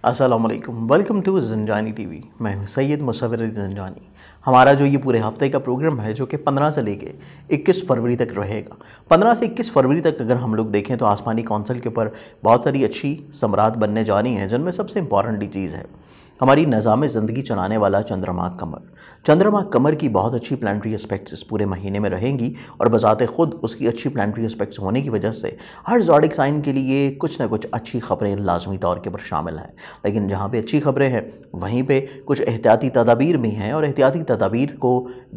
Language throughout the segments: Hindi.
अस्सलाम वालेकुम, वेलकम टू ज़ंजानी टीवी। मैं हूं सैयद मुसव्विर ज़ंजानी। हमारा जो ये पूरे हफ्ते का प्रोग्राम है जो कि 15 से लेके 21 फरवरी तक रहेगा। 15 से 21 फरवरी तक अगर हम लोग देखें तो आसमानी कौंसल के ऊपर बहुत सारी अच्छी समरात बनने जा रही हैं, जिनमें सबसे इंपॉर्टेंट चीज़ है हमारी निज़ाम ज़िंदगी चलाने वाला चंद्रमा कमर। चंद्रमा कमर की बहुत अच्छी प्लानिटरी एस्पेक्ट्स इस पूरे महीने में रहेंगी और बज़ाते ख़ुद उसकी अच्छी प्लानिटरी एस्पेक्ट्स होने की वजह से हर ज़ोडिक साइन के लिए कुछ ना कुछ अच्छी खबरें लाजमी तौर के ऊपर शामिल हैं। लेकिन जहाँ पे अच्छी खबरें हैं वहीं पे कुछ एहतियाती तदाबीर भी हैं और एहतियाती तदाबीर को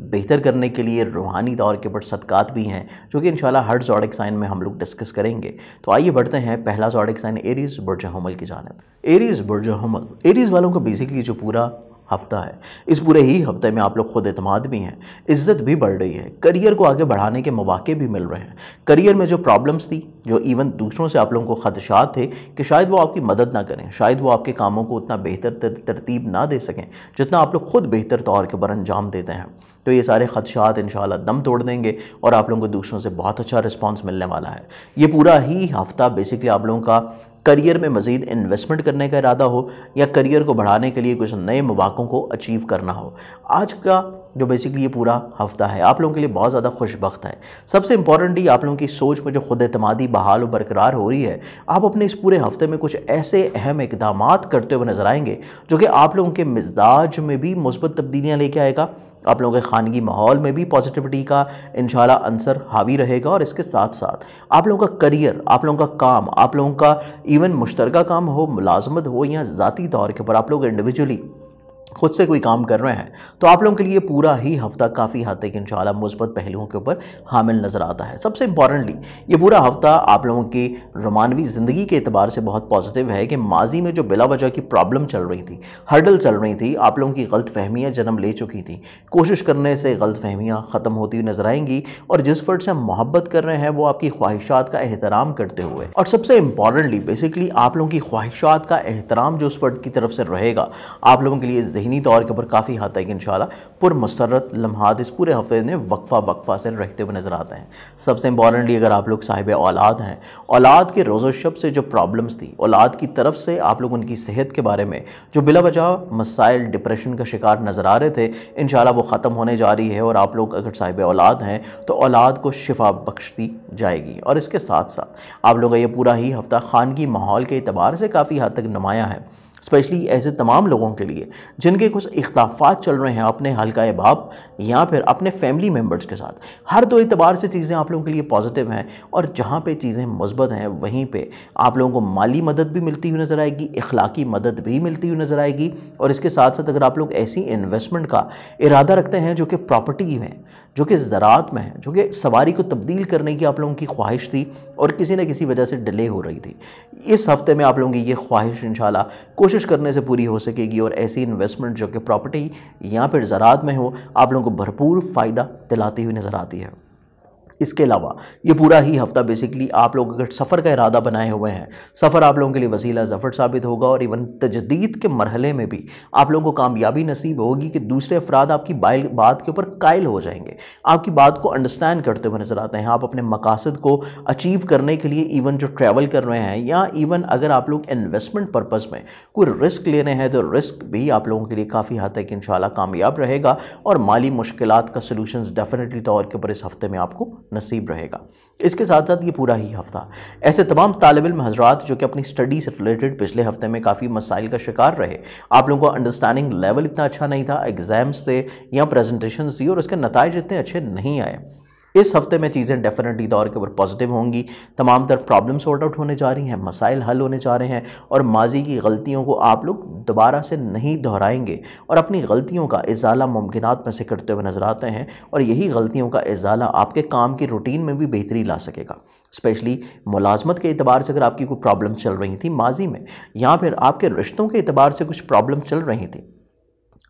बेहतर करने के लिए रूहानी तौर के ऊपर सदक़ात भी हैं, जो कि इंशाल्लाह हर ज़ोडिक साइन में हम लोग डिस्कस करेंगे। तो आइए बढ़ते हैं पहला ज़ोडिक साइन एरीज़ बुर्ज हमल की जानिब। एरीज़ बुर्ज हमल, एरीज़ वालों का बेसिकली जो पूरा हफ्ता है, इस पूरे ही हफ्ते में आप लोग खुद एतमाद भी हैं, इज़्ज़त भी बढ़ रही है, करियर को आगे बढ़ाने के मौके भी मिल रहे हैं। करियर में जो प्रॉब्लम्स थी, जो इवन दूसरों से आप लोगों को खदशात थे कि शायद वो आपकी मदद ना करें, शायद वो आपके कामों को उतना बेहतर तरतीब ना दे सकें जितना आप लोग खुद बेहतर तौर के ऊपर अंजाम देते हैं, तो ये सारे खदशात इंशाल्लाह दम तोड़ देंगे और आप लोगों को दूसरों से बहुत अच्छा रिस्पॉन्स मिलने वाला है। ये पूरा ही हफ्ता बेसिकली आप लोगों का करियर में मज़ीद इन्वेस्टमेंट करने का इरादा हो या करियर को बढ़ाने के लिए कुछ नए मौक़ों को अचीव करना हो, आज का जो बेसिकली ये पूरा हफ्ता है आप लोगों के लिए बहुत ज़्यादा खुशबख्त है। सबसे इंपॉर्टेंटली आप लोगों की सोच में जो खुद एतमादी बहाल और बरकरार हो रही है, आप अपने इस पूरे हफ्ते में कुछ ऐसे अहम इक़दामात करते हुए नज़र आएंगे जो कि आप लोगों के मिजाज में भी मुस्बत तब्दीलियाँ लेके आएगा, आप लोगों के खानगी माहौल में भी पॉजिटिविटी का इंशाल्लाह अंसर हावी रहेगा। और इसके साथ साथ आप लोगों का करियर, आप लोगों का काम, आप लोगों का इवन मुश्तरका काम हो, मुलाजमत हो या ज़ाती तौर के ऊपर आप लोग इंडिविजुअली खुद से कोई काम कर रहे हैं, तो आप लोगों के लिए पूरा ही हफ्ता काफ़ी हद तक इंशाल्लाह मुस्बत पहलुओं के ऊपर हामिल नज़र आता है। सबसे इंपॉर्टेंटली ये पूरा हफ्ता आप लोगों की रोमानवी ज़िंदगी के एतबार से बहुत पॉजिटिव है कि माजी में जो बिला वजह की प्रॉब्लम चल रही थी, हर्डल चल रही थी, आप लोगों की गलत फहमियाँ जन्म ले चुकी थी, कोशिश करने से गलत फहमियाँ ख़त्म होती हुई नज़र आएंगी और जिस फर्द से हम मोहब्बत कर रहे हैं वो आपकी ख्वाहिशात का एहतराम करते हुए, और सबसे इंपॉर्टेंटली बेसिकली आप लोगों की ख्वाहिशात का एहतराम जो उस फर्द की तरफ से रहेगा, आप लोगों के लिए ज़हनी तौर के ऊपर काफ़ी हद तक इंशाल्लाह पुरमसरत लम्हात इस पूरे हफ्ते में वक्फा से रहते हुए नज़र आते हैं। सबसे इंपॉर्टेंटली अगर आप लोग साहिब औलाद हैं, औलाद के रोज़ो शब से जो प्रॉब्लम्स थी, औलाद की तरफ से आप लोग उनकी सेहत के बारे में जो बिला वजह मसाइल डिप्रेशन का शिकार नज़र आ रहे थे, इंशाल्लाह वो ख़त्म होने जा रही है और आप लोग अगर साहिब औलाद हैं तो औलाद को शिफा बख्श दी जाएगी। और इसके साथ साथ आप लोग का ये पूरा ही हफ्ता खानगी माहौल के एतबार से काफ़ी हद तक नुमाया है, स्पेशली ऐसे तमाम लोगों के लिए जिनके कुछ इख्तिलाफ़ात चल रहे हैं अपने हल्का बाप या फिर अपने फैमिली मेम्बर्स के साथ। हर दो एतबार से चीज़ें आप लोगों के लिए पॉजिटिव हैं और जहाँ पे चीज़ें मुस्बत हैं वहीं पे आप लोगों को माली मदद भी मिलती हुई नज़र आएगी, इखलाकी मदद भी मिलती हुई नज़र आएगी। और इसके साथ साथ अगर आप लोग ऐसी इन्वेस्टमेंट का इरादा रखते हैं जो कि प्रॉपर्टी में, जो कि ज़रात में है, जो कि सवारी को तब्दील करने की आप लोगों की ख्वाहिश थी और किसी न किसी वजह से डिले हो रही थी, इस हफ्ते में आप लोगों की ये ख्वाहिश इंशाल्लाह कोशिश करने से पूरी हो सकेगी और ऐसी इन्वेस्टमेंट जो कि प्रॉपर्टी या फिर ज़रात में हो आप लोगों को भरपूर फ़ायदा दिलाती हुई नज़र आती है। इसके अलावा ये पूरा ही हफ्ता बेसिकली आप लोग अगर सफ़र का इरादा बनाए हुए हैं, सफ़र आप लोगों के लिए वसीला ज़फ़र साबित होगा और इवन तजदीद के मरहले में भी आप लोगों को कामयाबी नसीब होगी कि दूसरे अफराद आपकी बात के ऊपर कायल हो जाएंगे, आपकी बात को अंडरस्टैंड करते हुए नज़र आते हैं। आप अपने मकासद को अचीव करने के लिए इवन जो ट्रैवल कर रहे हैं या इवन अगर आप लोग इन्वेस्टमेंट पर्पज़ में कोई रिस्क लेने हैं तो रिस्क भी आप लोगों के लिए काफ़ी हद तक इंशाल्लाह कामयाब रहेगा और माली मुश्किलात का सलूशंस डेफिनेटली तौर के ऊपर इस हफ्ते में आपको नसीब रहेगा। इसके साथ साथ ये पूरा ही हफ्ता ऐसे तमाम तालिब इल्म हज़रात जो कि अपनी स्टडी से रिलेटेड पिछले हफ्ते में काफ़ी मसाइल का शिकार रहे, आप लोगों को अंडरस्टैंडिंग लेवल इतना अच्छा नहीं था, एग्ज़ाम्स थे या प्रेजेंटेशंस थी और उसके नताइज इतने अच्छे नहीं आए, इस हफ्ते में चीज़ें डेफिनेटली तौर के ऊपर पॉजिटिव होंगी, तमाम तर प्रॉब्लम सॉर्ट आउट होने जा रही हैं, मसाइल हल होने जा रहे हैं और माजी की गलतियों को आप लोग दोबारा से नहीं दोहराएंगे और अपनी गलतियों का इजाला मुमकिनात में से करते हुए नज़र आते हैं और यही गलतियों का इजाला आपके काम की रूटीन में भी बेहतरी ला सकेगा। स्पेशली मुलाजमत के एतबार से अगर आपकी कोई प्रॉब्लम चल रही थी माजी में या फिर आपके रिश्तों के एतबार से कुछ प्रॉब्लम चल रही थी,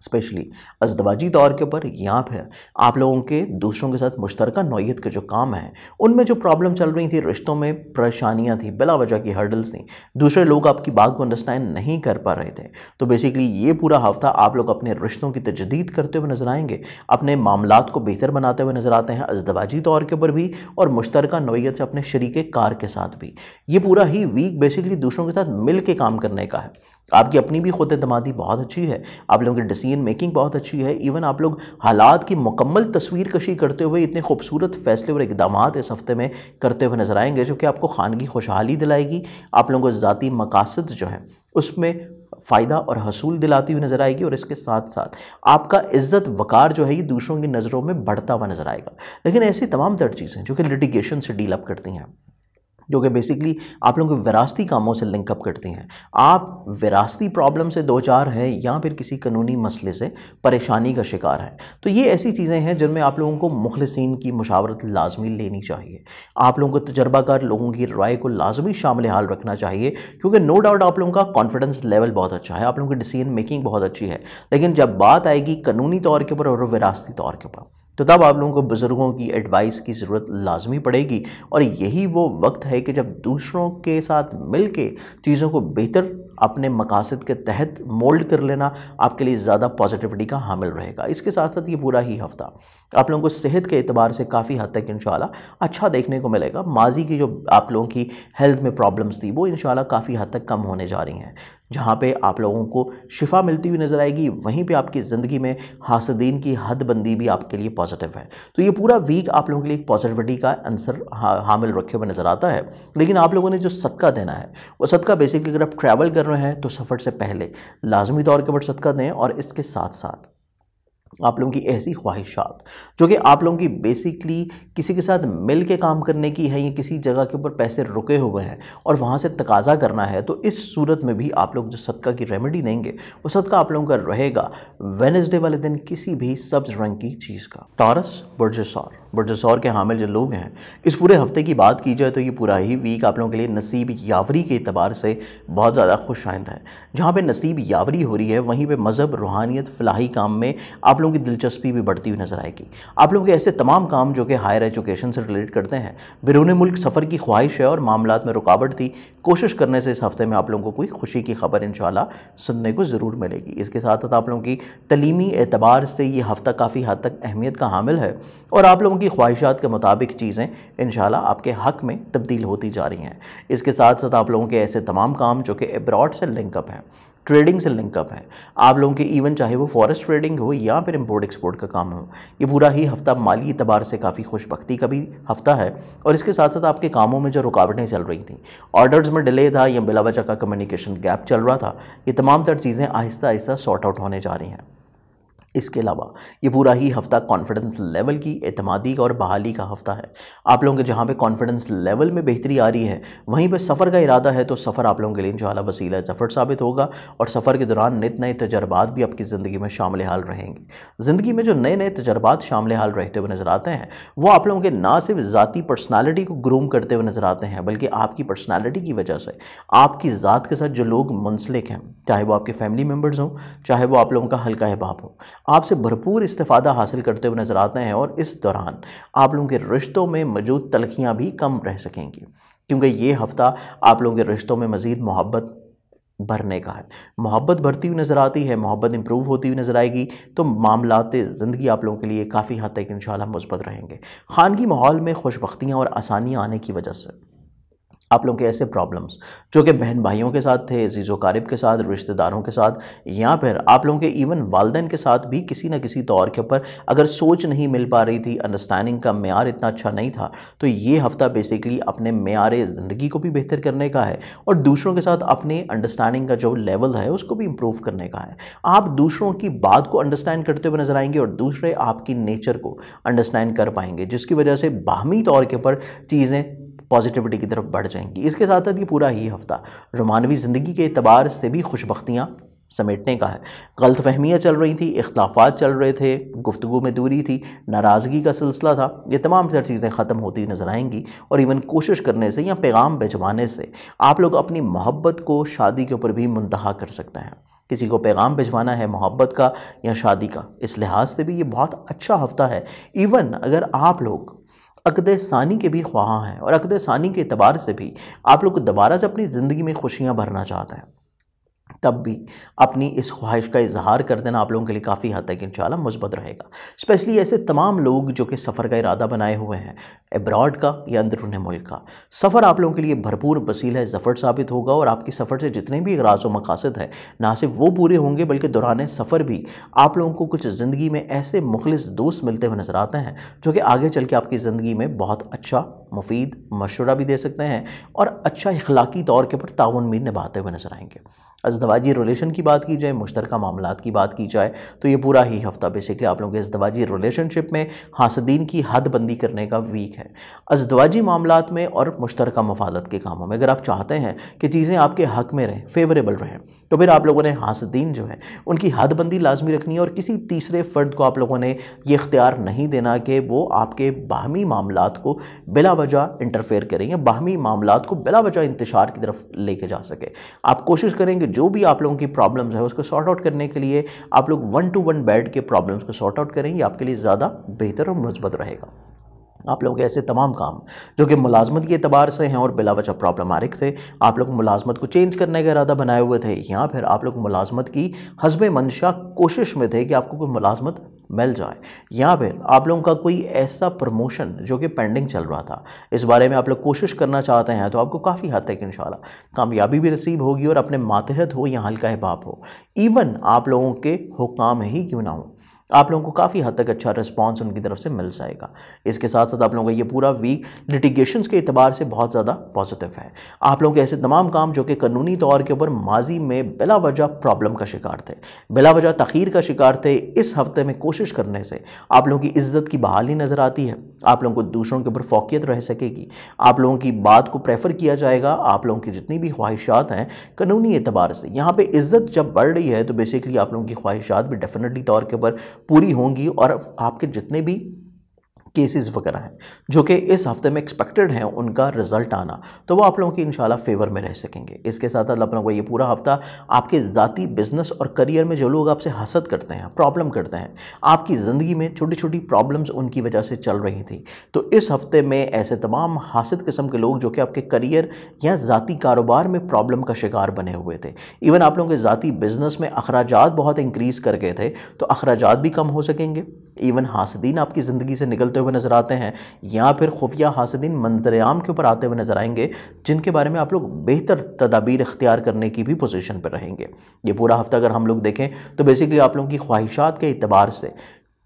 स्पेशली अज़दवाजी तौर के ऊपर या फिर आप लोगों के दूसरों के साथ मुश्तरका नौइयत के जो काम हैं उनमें जो प्रॉब्लम चल रही थी, रिश्तों में परेशानियां थी, बिला वजह की हर्डल्स थी, दूसरे लोग आपकी बात को अंडरस्टैंड नहीं कर पा रहे थे, तो बेसिकली ये पूरा हफ्ता आप लोग अपने रिश्तों की तजदीद करते हुए नजर आएंगे, अपने मामलात को बेहतर बनाते हुए नजर आते हैं अज़दवाजी तौर के ऊपर भी और मुश्तरका नौइयत से अपने शरीके कार के साथ भी। ये पूरा ही वीक बेसिकली दूसरों के साथ मिल के काम करने का है। आपकी अपनी भी खुद एतमादी बहुत अच्छी है, आप लोगों की डिसीजन मेकिंग बहुत अच्छी है। इवन आप लोग हालात की मुकम्मल तस्वीर कशी करते हुए इतने खूबसूरत फैसले और इकदामात इस हफ्ते में करते हुए नजर आएंगे जो कि आपको खानगी खुशहाली दिलाएगी, आप लोगों को ज़ाती मकासद जो है उसमें फ़ायदा और हसूल दिलाती हुई नज़र आएगी। और इसके साथ साथ आपका इज़्ज़त वकार जो है ये दूसरों की नज़रों में बढ़ता हुआ नज़र आएगा। लेकिन ऐसी तमाम तर चीज़ें जो कि लिटिगेशन से डील अप करती हैं, जो कि बेसिकली आप लोगों को विरासती कामों से लिंकअप करती हैं, आप विरासती प्रॉब्लम से दो चार हैं या फिर किसी कानूनी मसले से परेशानी का शिकार हैं, तो ये ऐसी चीज़ें हैं जिनमें आप लोगों को मुखलिसीन की मुशावरत लाजमी लेनी चाहिए। आप लोगों को तजर्बाकार लोगों की राय को लाजमी शामिल हाल रखना चाहिए, क्योंकि नो डाउट आप लोगों का कॉन्फिडेंस लेवल बहुत अच्छा है, आप लोगों की डिसीजन मेकिंग बहुत अच्छी है, लेकिन जब बात आएगी कानूनी तौर के ऊपर और विरासती तौर के ऊपर, तो तब आप लोगों को बुज़ुर्गों की एडवाइस की ज़रूरत लाजमी पड़ेगी। और यही वो वक्त है कि जब दूसरों के साथ मिल के चीज़ों को बेहतर अपने मकासद के तहत मोल्ड कर लेना आपके लिए ज़्यादा पॉजिटिविटी का हामिल रहेगा। इसके साथ साथ ये पूरा ही हफ्ता आप लोगों को सेहत के एतबार से काफ़ी हद तक इंशाल्लाह अच्छा देखने को मिलेगा। माजी की जो आप लोगों की हेल्थ में प्रॉब्लम्स थी वो इंशाल्लाह काफ़ी हद तक कम होने जा रही हैं। जहाँ पे आप लोगों को शिफा मिलती हुई नज़र आएगी, वहीं पे आपकी ज़िंदगी में हासदीन की हदबंदी भी आपके लिए पॉजिटिव है। तो ये पूरा वीक आप लोगों के लिए एक पॉजिटिविटी का आंसर हामिल रखे हुए नज़र आता है। लेकिन आप लोगों ने जो सदका देना है वो सदका बेसिकली अगर आप ट्रैवल कर रहे हैं तो सफ़र से पहले लाजमी तौर के ऊपर सदका दें। और इसके साथ साथ आप लोगों की ऐसी ख्वाहिशात जो कि आप लोगों की बेसिकली किसी के साथ मिल के काम करने की है या किसी जगह के ऊपर पैसे रुके हुए हैं और वहाँ से तकाजा करना है, तो इस सूरत में भी आप लोग जो सदका की रेमेडी देंगे वो सदका आप लोगों का रहेगा वेडनेसडे वाले दिन किसी भी सब्ज रंग की चीज़ का। टॉरस बुर्जसौर के हामिल जो लोग हैं, इस पूरे हफ्ते की बात की जाए तो ये पूरा ही वीक आप लोगों के लिए नसीब यावरी के एतबार से बहुत ज़्यादा खुश आइंद है। जहाँ पे नसीब यावरी हो रही है वहीं पे मज़हब, रूहानियत, फलाही काम में आप लोगों की दिलचस्पी भी बढ़ती हुई नज़र आएगी। आप लोगों के ऐसे तमाम काम जो कि हायर एजुकेशन से रिलेट करते हैं, बैरून मुल्क सफ़र की ख्वाहिश है और मामलात में रुकावट थी, कोशिश करने से इस हफ्ते में आप लोगों को कोई खुशी की खबर इंशाल्लाह सुनने को ज़रूर मिलेगी। इसके साथ साथ आप लोगों की तलीमी एतबार से ये हफ्ता काफ़ी हद तक अहमियत का हामिल है और आप लोगों की ख्वाहिशात के मुताबिक चीज़ें इंशाल्लाह आपके हक़ में तब्दील होती जा रही हैं। इसके साथ साथ आप लोगों के ऐसे तमाम काम जो कि एब्रॉड से लिंकअप हैं, ट्रेडिंग से लिंकअप है, आप लोगों के इवन चाहे वो फॉरेस्ट ट्रेडिंग हो या फिर इंपोर्ट एक्सपोर्ट का काम हो, ये पूरा ही हफ्ता माली एतबार से काफ़ी खुशबख्ती का भी हफ्ता है। और इसके साथ साथ आपके कामों में जो रुकावटें चल रही थी, ऑर्डर्स में डिले था या बिला वजह का कम्युनिकेशन गैप चल रहा था, ये तमाम तर चीज़ें आहिस्ता आहिस्ता सॉर्ट आउट होने जा रही हैं। इसके अलावा ये पूरा ही हफ्ता कॉन्फिडेंस लेवल की एतमादी और बहाली का हफ्ता है। आप लोगों के जहाँ पे कॉन्फिडेंस लेवल में बेहतरी आ रही है वहीं पे सफ़र का इरादा है, तो सफ़र आप लोगों के लिए इंशाल्लाह वसीला ज़फ़र साबित होगा और सफ़र के दौरान नित नए तजर्बात भी आपकी ज़िंदगी में शामिल हाल रहेंगे। ज़िंदगी में जो नए नए तजर्बात शामिल हाल रहते हुए नज़र आते हैं वो आप लोगों के ना सिर्फ ज़ाती पर्सनैलिटी को ग्रूम करते हुए नज़र आते हैं, बल्कि आपकी पर्सनैलिटी की वजह से आपकी ज़ात के साथ जो लोग मुंसलिक हैं, चाहे वो आपके फैमिली मेम्बर्स हों, चाहे वो आप लोगों का हल्का अहबाब हो, आपसे भरपूर इस्तिफ़ादा हासिल करते हुए नज़र आते हैं। और इस दौरान आप लोगों के रिश्तों में मौजूद तलखियाँ भी कम रह सकेंगी, क्योंकि ये हफ़्ता आप लोगों के रिश्तों में मज़ीद मोहब्बत भरने का है। मोहब्बत भरती हुई नज़र आती है, मोहब्बत इंप्रूव होती हुई नज़र आएगी, तो मामलात ज़िंदगी आप लोगों के लिए काफ़ी हद तक इंशाल्लाह मुस्बत रहेंगे। खानगी माहौल में खुशबख्तियाँ और आसानियाँ आने की वजह से आप लोगों के ऐसे प्रॉब्लम्स जो कि बहन भाइयों के साथ थे, अजीज़ो क़ारिब के साथ, रिश्तेदारों के साथ, या फिर आप लोगों के इवन वालिदैन के साथ भी किसी न किसी तौर के ऊपर अगर सोच नहीं मिल पा रही थी, अंडरस्टैंडिंग का मेयार इतना अच्छा नहीं था, तो ये हफ़्ता बेसिकली अपने मेयार ज़िंदगी को भी बेहतर करने का है और दूसरों के साथ अपने अंडरस्टैंडिंग का जो लेवल है उसको भी इम्प्रूव करने का है। आप दूसरों की बात को अंडरस्टैंड करते हुए नज़र आएंगे और दूसरे आपकी नेचर को अंडरस्टैंड कर पाएंगे, जिसकी वजह से बाहमी तौर के ऊपर चीज़ें पॉजिटिविटी की तरफ बढ़ जाएंगी। इसके साथ साथ ये पूरा ही हफ्ता रोमानवी ज़िंदगी के एतबार से भी खुशबख्तियाँ समेटने का है। गलतफहमियाँ चल रही थी, इख्तलाफात चल रहे थे, गुफ्तगू में दूरी थी, नाराज़गी का सिलसिला था, ये तमाम सारी चीज़ें ख़त्म होती नज़र आएंगी। और इवन कोशिश करने से या पैगाम भिजवाने से आप लोग अपनी मोहब्बत को शादी के ऊपर भी मुंतहा कर सकते हैं। किसी को पैगाम भिजवाना है मोहब्बत का या शादी का, इस लिहाज से भी ये बहुत अच्छा हफ्ता है। इवन अगर आप लोग अक़द सानी के भी ख्वाह हैं और अक़द सानी के एतबार से भी आप लोग दोबारा से अपनी ज़िंदगी में खुशियाँ भरना चाहते हैं, तब भी अपनी इस ख्वाहिश का इजहार कर देना आप लोगों के लिए काफ़ी हद तक इंशाल्लाह मुस्बत रहेगा। स्पेशली ऐसे तमाम लोग जो कि सफ़र का इरादा बनाए हुए हैं, अब्रॉड का या अंदरूनी मुल्क का, सफ़र आप लोगों के लिए भरपूर वसीला ज़फ़र साबित होगा और आपकी सफ़र से जितने भी राज़ व मकासद हैं ना सिर्फ वो पूरे होंगे बल्कि दौरान सफ़र भी आप लोगों को कुछ ज़िंदगी में ऐसे मुखलिस दोस्त मिलते हुए नज़र आते हैं जो कि आगे चल के आपकी ज़िंदगी में बहुत अच्छा मुफीद मशवरा भी दे सकते हैं और अच्छा इखलाकी तौर के ऊपर ताउन भी निभाते हुए नजर आएंगे। अज़दवाजी रिलेशन की बात की जाए, मुश्तरका मामलात की बात की जाए तो ये पूरा ही हफ्ता बेसिकली आप लोगों के अज़दवाजी रिलेशनशिप में हासदीन की हदबंदी करने का वीक है। अज़दवाजी मामलात में और मुश्तरका मफादत के कामों में अगर आप चाहते हैं कि चीज़ें आपके हक़ में रहें, फेवरेबल रहें, तो फिर आप लोगों ने हासदीन जो है उनकी हदबंदी लाजमी रखनी है और किसी तीसरे फ़र्द को आप लोगों ने ये इख्तियार नहीं देना कि वो आपके बाहमी मामलात को बिला वजह इंटरफेयर करें या बाहमी मामलात को बिला वजह इंतशार की तरफ लेके जा सके। आप कोशिश करेंगे जो भी आप लोगों की प्रॉब्लम्स है उसको सॉर्ट आउट करने के लिए आप लोग 1-to-1 बैठ के प्रॉब्लम्स को सॉर्ट आउट करेंगे, आपके लिए ज़्यादा बेहतर और मुस्बत रहेगा। आप लोग ऐसे तमाम काम जो कि मुलाजमत के एतबार से हैं और बिला वजह प्रॉब्लमाटिक थे, आप लोग मुलाजमत को चेंज करने का इरादा बनाए हुए थे या फिर आप लोग मुलाजमत की हस्ब मंशा कोशिश में थे कि आपको कोई मुलाजमत मिल जाए, या फिर आप लोगों का कोई ऐसा प्रमोशन जो कि पेंडिंग चल रहा था इस बारे में आप लोग कोशिश करना चाहते हैं, तो आपको काफ़ी हद तक इंशाल्लाह कामयाबी भी नसीब होगी और अपने मातहत हो या हल्का हिबाब हो, इवन आप लोगों के हुक्काम ही क्यों ना हो, आप लोगों को काफ़ी हद तक अच्छा रिस्पांस उनकी तरफ से मिल जाएगा। इसके साथ साथ आप लोगों का ये पूरा वीक लिटिगेशंस के एतबार से बहुत ज़्यादा पॉजिटिव है। आप लोगों के ऐसे तमाम काम जो कि कानूनी तौर के ऊपर माजी में बिला वजह प्रॉब्लम का शिकार थे, बिला वजह तख़ीर का शिकार थे, इस हफ्ते में कोशिश करने से आप लोगों की इज़्ज़त की बहाली नज़र आती है, आप लोगों को दूसरों के ऊपर फोकियत रह सकेगी, आप लोगों की बात को प्रेफर किया जाएगा, आप लोगों की जितनी भी ख्वाहिशात हैं कानूनी एतबार से यहाँ पे इज़्ज़त जब बढ़ रही है तो बेसिकली आप लोगों की ख्वाहिशात भी डेफिनेटली तौर के ऊपर पूरी होंगी और आपके जितने भी केसेस वगैरह हैं जो कि इस हफ्ते में एक्सपेक्टेड हैं उनका रिजल्ट आना, तो वो आप लोगों की इंशाल्लाह फेवर में रह सकेंगे। इसके साथ साथ आप लोगों को ये पूरा हफ्ता आपके ज़ाती बिजनेस और करियर में जो लोग आपसे हसद करते हैं, प्रॉब्लम करते हैं, आपकी ज़िंदगी में छोटी छोटी प्रॉब्लम्स उनकी वजह से चल रही थी, तो इस हफ्ते में ऐसे तमाम हासिद किस्म के लोग जो कि आपके करियर या ज़ाती कारोबार में प्रॉब्लम का शिकार बने हुए थे, इवन आप लोगों के ज़ाती बिजनेस में अखराजात बहुत इंक्रीज़ कर गए थे, तो अखराजात भी कम हो सकेंगे। इवन हासदीन आपकी ज़िंदगी से निकलते हुए नज़र आते हैं या फिर खुफिया हासदीन मंजर-ए-आम के ऊपर आते हुए नज़र आएंगे जिनके बारे में आप लोग बेहतर तदाबीर इख्तियार करने की भी पोजीशन पर रहेंगे। ये पूरा हफ्ता अगर हम लोग देखें तो बेसिकली आप लोगों की ख्वाहिशात के एतबार से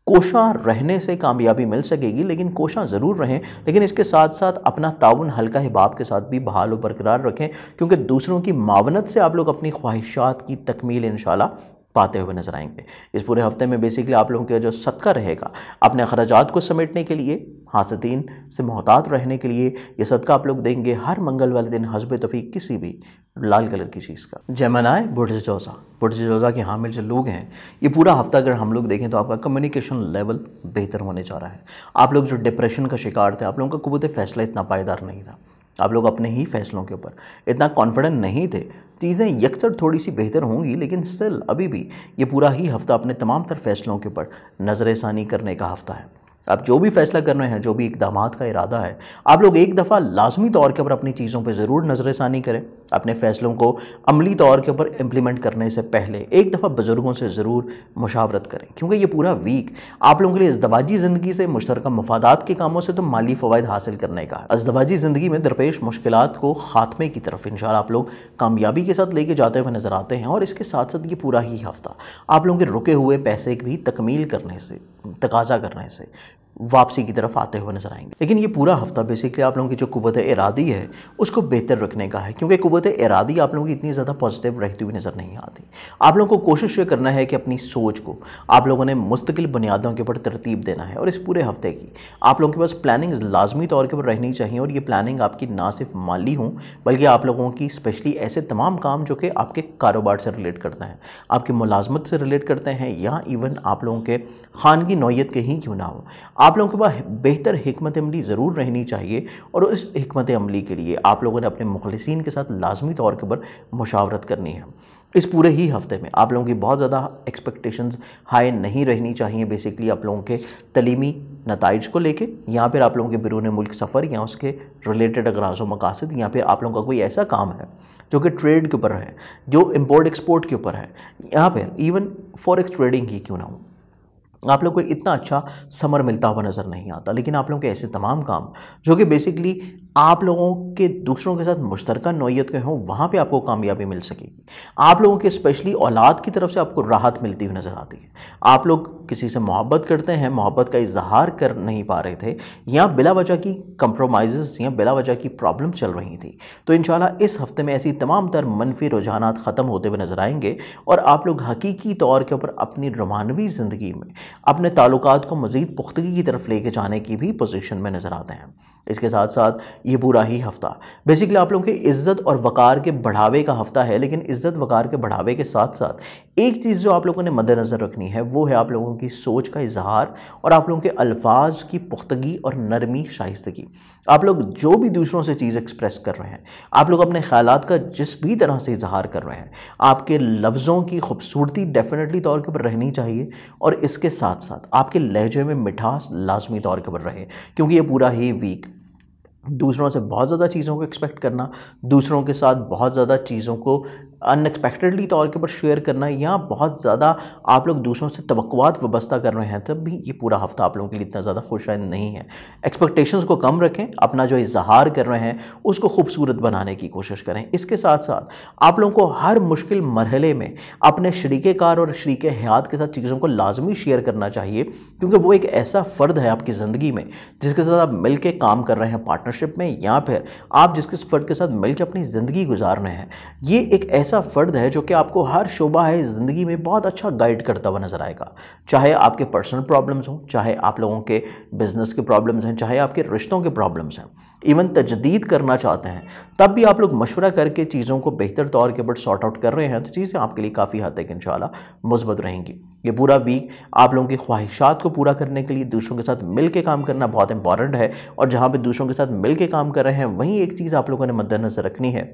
कोशा रहने से कामयाबी मिल सकेगी, लेकिन कोशा ज़रूर रहें, लेकिन इसके साथ साथ अपना ताउन हल्का हिबाब के साथ भी बहाल व बरकरार रखें, क्योंकि दूसरों की मावनत से आप लोग अपनी ख्वाहिशात की तकमील इंशाल्लाह पाते हुए नजर आएंगे। इस पूरे हफ्ते में बेसिकली आप लोगों का जो सदका रहेगा अपने अखराजात को समेटने के लिए, हासदीन से मोहतात रहने के लिए, ये सदका आप लोग देंगे हर मंगल वाले दिन हस्ब तौफीक किसी भी लाल कलर की चीज़ का। जेमिनी बुर्ज-ए-जोज़ा के हामिल जो लोग हैं, ये पूरा हफ्ता अगर हम लोग देखें तो आपका कम्युनिकेशन लेवल बेहतर होने जा रहा है। आप लोग जो डिप्रेशन का शिकार थे, आप लोगों का कुव्वत फैसला इतना पायदार नहीं था, आप लोग अपने ही फैसलों के ऊपर इतना कॉन्फिडेंट नहीं थे, चीज़ें यकसर थोड़ी सी बेहतर होंगी, लेकिन स्टिल अभी भी ये पूरा ही हफ्ता अपने तमाम तर फैसलों के ऊपर नज़र-ए-सानी करने का हफ्ता है। आप जो भी फैसला कर रहे हैं, जो भी इक़दामात का इरादा है, आप लोग एक दफ़ा लाजमी तौर के ऊपर अपनी चीज़ों पे ज़रूर नज़र-ए-सानी करें। अपने फ़ैसलों को अमली तौर के ऊपर इम्प्लीमेंट करने से पहले एक दफ़ा बुज़ुर्गों से ज़रूर मुशावरत करें, क्योंकि ये पूरा वीक आप लोगों के लिए अज़दवाजी ज़िंदगी से, मुश्तरका मफादात के कामों से तो माली फ़वाइद हासिल करने का है। अज़दवाजी ज़िंदगी में दरपेश मुश्किलात को ख़ात्मे की तरफ इंशाअल्लाह आप लोग कामयाबी के साथ लेके जाते हुए नज़र आते हैं। और इसके साथ साथ ये पूरा ही हफ्ता आप लोगों के रुके हुए पैसे की भी तकमील करने से, तकाज़ा करने से वापसी की तरफ आते हुए नजर आएंगे। लेकिन ये पूरा हफ्ता बेसिकली आप लोगों की जो कुव्वत इरादी है उसको बेहतर रखने का है, क्योंकि कुव्वत इरादी आप लोगों की इतनी ज़्यादा पॉजिटिव रहती हुई नज़र नहीं आती। आप लोगों को कोशिश ये करना है कि अपनी सोच को आप लोगों ने मुस्तकिल बुनियादों के ऊपर तरतीब देना है, और इस पूरे हफ्ते की आप लोगों के पास प्लानिंग लाजमी तौर के ऊपर रहनी चाहिए। और ये प्लानिंग आपकी ना सिर्फ माली हो बल्कि आप लोगों की स्पेशली ऐसे तमाम काम जो कि आपके कारोबार से रिलेट करते हैं, आपकी मुलाजमत से रिलेट करते हैं, या इवन आप लोगों के खानगी नौयत के ही क्यों ना हो, आप लोगों के पास बेहतर हिकमत अमली ज़रूर रहनी चाहिए और इस हिकमत अमली के लिए आप लोगों ने अपने मुखलिसीन के साथ लाजमी तौर के ऊपर मुशावरत करनी है। इस पूरे ही हफ्ते में आप लोगों की बहुत ज़्यादा एक्सपेक्टेशंस हाई नहीं रहनी चाहिए। बेसिकली आप लोगों के तलीमी नताइज को लेके, या फिर आप लोगों के बिरून मुल्क सफ़र या उसके रिलेटेड अगराज़ व मकासद, या फिर आप लोगों का कोई ऐसा काम है जो कि ट्रेड के ऊपर है, जो इम्पोर्ट एक्सपोर्ट के ऊपर है, या फिर इवन फॉरेक्स ट्रेडिंग ही क्यों ना हो, आप लोग को इतना अच्छा समर मिलता हुआ नज़र नहीं आता। लेकिन आप लोगों के ऐसे तमाम काम जो कि बेसिकली आप लोगों के दूसरों के साथ मुश्तरका नौइयत के हों, वहाँ पे आपको कामयाबी मिल सकेगी। आप लोगों के स्पेशली औलाद की तरफ से आपको राहत मिलती हुई नज़र आती है। आप लोग किसी से मोहब्बत करते हैं, मोहब्बत का इजहार कर नहीं पा रहे थे, या बिला वजह की कंप्रोमाइज़ या बिला वजह की प्रॉब्लम चल रही थी, तो इंशाल्लाह इस हफ्ते में ऐसी तमाम तर मनफी रुझानात ख़त्म होते हुए नज़र आएंगे और आप लोग हकीकी तौर के ऊपर अपनी रोमानवी ज़िंदगी में अपने ताल्लुकात को मज़ीद पुख्तगी की तरफ लेके जाने की भी पोजीशन में नज़र आते हैं। इसके साथ साथ ये पूरा ही हफ्ता बेसिकली आप लोगों के इज़्ज़त और वक़ार के बढ़ावे का हफ्ता है। लेकिन इज़्ज़त वक़ार के बढ़ावे के साथ साथ एक चीज़ जो आप लोगों ने मद्देनज़र रखनी है वो है आप लोगों की सोच का इजहार और आप लोगों के अल्फाज की पुख्तगी और नरमी शाइस्तगी। आप लोग जो भी दूसरों से चीज़ एक्सप्रेस कर रहे हैं, आप लोग अपने ख़यालात का जिस भी तरह से इजहार कर रहे हैं, आपके लफ्ज़ों की खूबसूरती डेफिनेटली तौर के ऊपर रहनी चाहिए और इसके साथ साथ आपके लहजे में मिठास लाजमी तौर के ऊपर रहे। क्योंकि ये पूरा ही वीक दूसरों से बहुत ज़्यादा चीज़ों को एक्सपेक्ट करना, दूसरों के साथ बहुत ज़्यादा चीज़ों को अनएक्सपेक्टेडली तौर के ऊपर शेयर करना, या बहुत ज़्यादा आप लोग दूसरों से तवक्कुआत वाबस्ता कर रहे हैं, तब भी ये पूरा हफ्ता आप लोगों के लिए इतना ज़्यादा खुशहाल नहीं है। एक्सपेक्टेशंस को कम रखें, अपना जो इजहार कर रहे हैं उसको खूबसूरत बनाने की कोशिश करें। इसके साथ साथ आप लोगों को हर मुश्किल मरहले में अपने शरीके कार और शरीके हयात के साथ चीज़ों को लाजमी शेयर करना चाहिए, क्योंकि वो एक ऐसा फ़र्द है आपकी ज़िंदगी में जिसके साथ आप मिल के काम कर रहे हैं पार्टनरशिप में, या फिर आप जिसके फ़र्द के साथ मिल के अपनी ज़िंदगी गुजार रहे हैं। ये एक ऐसा फ़र्द है जो कि आपको हर शोबा है ज़िंदगी में बहुत अच्छा गाइड करता हुआ नज़र आएगा। चाहे आपके पर्सनल प्रॉब्लम्स हों, चाहे आप लोगों के बिज़नेस के प्रॉब्लम्स हैं, चाहे आपके रिश्तों के प्रॉब्लम्स हैं, इवन तजदीद करना चाहते हैं, तब भी आप लोग मशवरा करके चीज़ों को बेहतर तौर के ऊपर सॉर्ट आउट कर रहे हैं, तो चीज़ें आपके लिए काफ़ी हद तक इंशाल्लाह मुस्बत रहेंगी। ये पूरा वीक आप लोगों की ख्वाहिशात को पूरा करने के लिए दूसरों के साथ मिल के काम करना बहुत इंपॉर्टेंट है। और जहाँ पे दूसरों के साथ मिल के काम कर रहे हैं, वहीं एक चीज़ आप लोगों ने मद्देनज़र रखनी है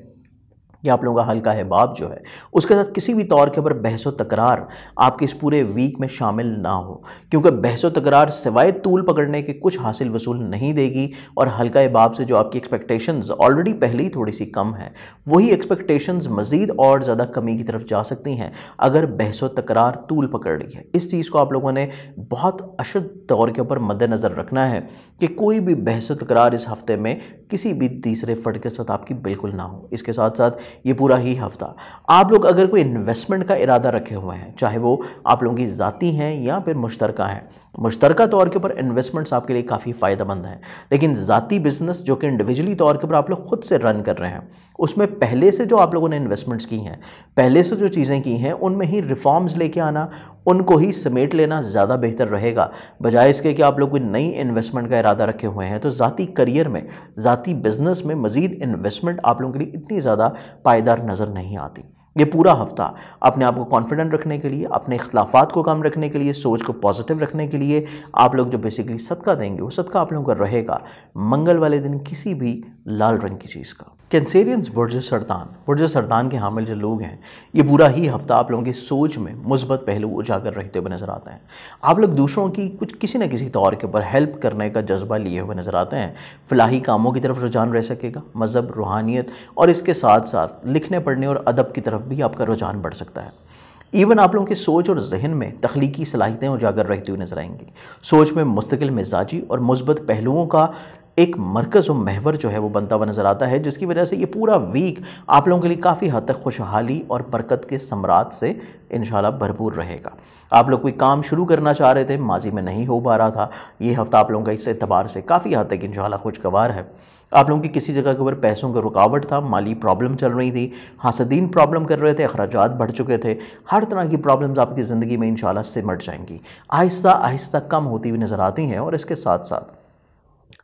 कि आप लोगों का हल्का हिबाब जो है उसके साथ किसी भी तौर के ऊपर बहस व तकरार आपके इस पूरे वीक में शामिल ना हो, क्योंकि बहस व तकरार सिवाय तूल पकड़ने के कुछ हासिल वसूल नहीं देगी। और हल्का हिबाब से जो आपकी एक्सपेक्टेशंस ऑलरेडी पहले ही थोड़ी सी कम है, वही एक्सपेक्टेशंस मज़ीद और ज़्यादा कमी की तरफ जा सकती हैं अगर बहस व तकरार तूल पकड़ रही है। इस चीज़ को आप लोगों ने बहुत अशद तौर के ऊपर मद्देनज़र रखना है कि कोई भी बहस व तकरार इस हफ्ते में किसी भी तीसरे फ़र्द के साथ आपकी बिल्कुल ना हो। इसके साथ साथ ये पूरा ही हफ्ता आप लोग अगर कोई इन्वेस्टमेंट का इरादा रखे हुए हैं, चाहे वो आप लोगों की ज़ाती हैं या फिर मुश्तरका हैं, मुश्तरका तौर के ऊपर इन्वेस्टमेंट्स आपके लिए काफ़ी फ़ायदेमंद हैं। लेकिन ज़ाती बिजनेस जो कि इंडिविजुअली तौर के ऊपर आप लोग खुद से रन कर रहे हैं, उसमें पहले से जो आप लोगों ने इन्वेस्टमेंट्स की हैं, पहले से जो चीज़ें की हैं, उनमें ही रिफॉर्म्स लेके आना, उनको ही समेट लेना ज़्यादा बेहतर रहेगा, बजाय इसके कि आप लोग कोई नई इन्वेस्टमेंट का इरादा रखे हुए हैं। तो ज़ाती करियर में, ज़ाती बिजनेस में मज़ीद इन्वेस्टमेंट आप लोगों के लिए इतनी ज़्यादा पायदार नज़र नहीं आती। ये पूरा हफ्ता अपने आप को कॉन्फिडेंट रखने के लिए, अपने इख्तलाफात को कम रखने के लिए, सोच को पॉजिटिव रखने के लिए आप लोग जो बेसिकली सदका देंगे, वो सदका आप लोगों का रहेगा मंगल वाले दिन किसी भी लाल रंग की चीज़ का। कैंसेरियंस बुर्ज सरतान के हामिल जो लोग हैं, ये पूरा ही हफ्ता आप लोगों की सोच में मुस्बत पहलू उजागर रहते हुए नज़र आते हैं। आप लोग दूसरों की कुछ किसी न किसी तौर के ऊपर हेल्प करने का जज्बा लिए हुए नज़र आते हैं। फलाही कामों की तरफ रुझान रह सकेगा, मज़हब, रूहानियत और इसके साथ साथ लिखने पढ़ने और अदब की तरफ भी आपका रुझान बढ़ सकता है। इवन आप लोगों की सोच और जहन में तख्लीकी सलाहियतें उजागर रहती हुई नजर आएंगी। सोच में मुस्तकिल मिजाजी और मुस्बत पहलुओं का एक मरकज़ और महवर जो है वो बनता हुआ नज़र आता है, जिसकी वजह से ये पूरा वीक आप लोगों के लिए काफ़ी हद तक खुशहाली और बरकत के समरात से इंशाल्लाह भरपूर रहेगा। आप लोग कोई काम शुरू करना चाह रहे थे, माजी में नहीं हो पा रहा था, ये हफ़्ता आप लोगों का इस एतबार से काफ़ी हद तक इंशाल्लाह खुशगवार है। आप लोगों की किसी जगह के ऊपर पैसों का रुकावट था, माली प्रॉब्लम चल रही थी, हासदीन प्रॉब्लम कर रहे थे, अखराजात बढ़ चुके थे, हर तरह की प्रॉब्लम्स आपकी ज़िंदगी में इंशाल्लाह सिमट जाएंगी, आहिस्ता आहिस्ता कम होती हुई नज़र आती हैं। और इसके साथ साथ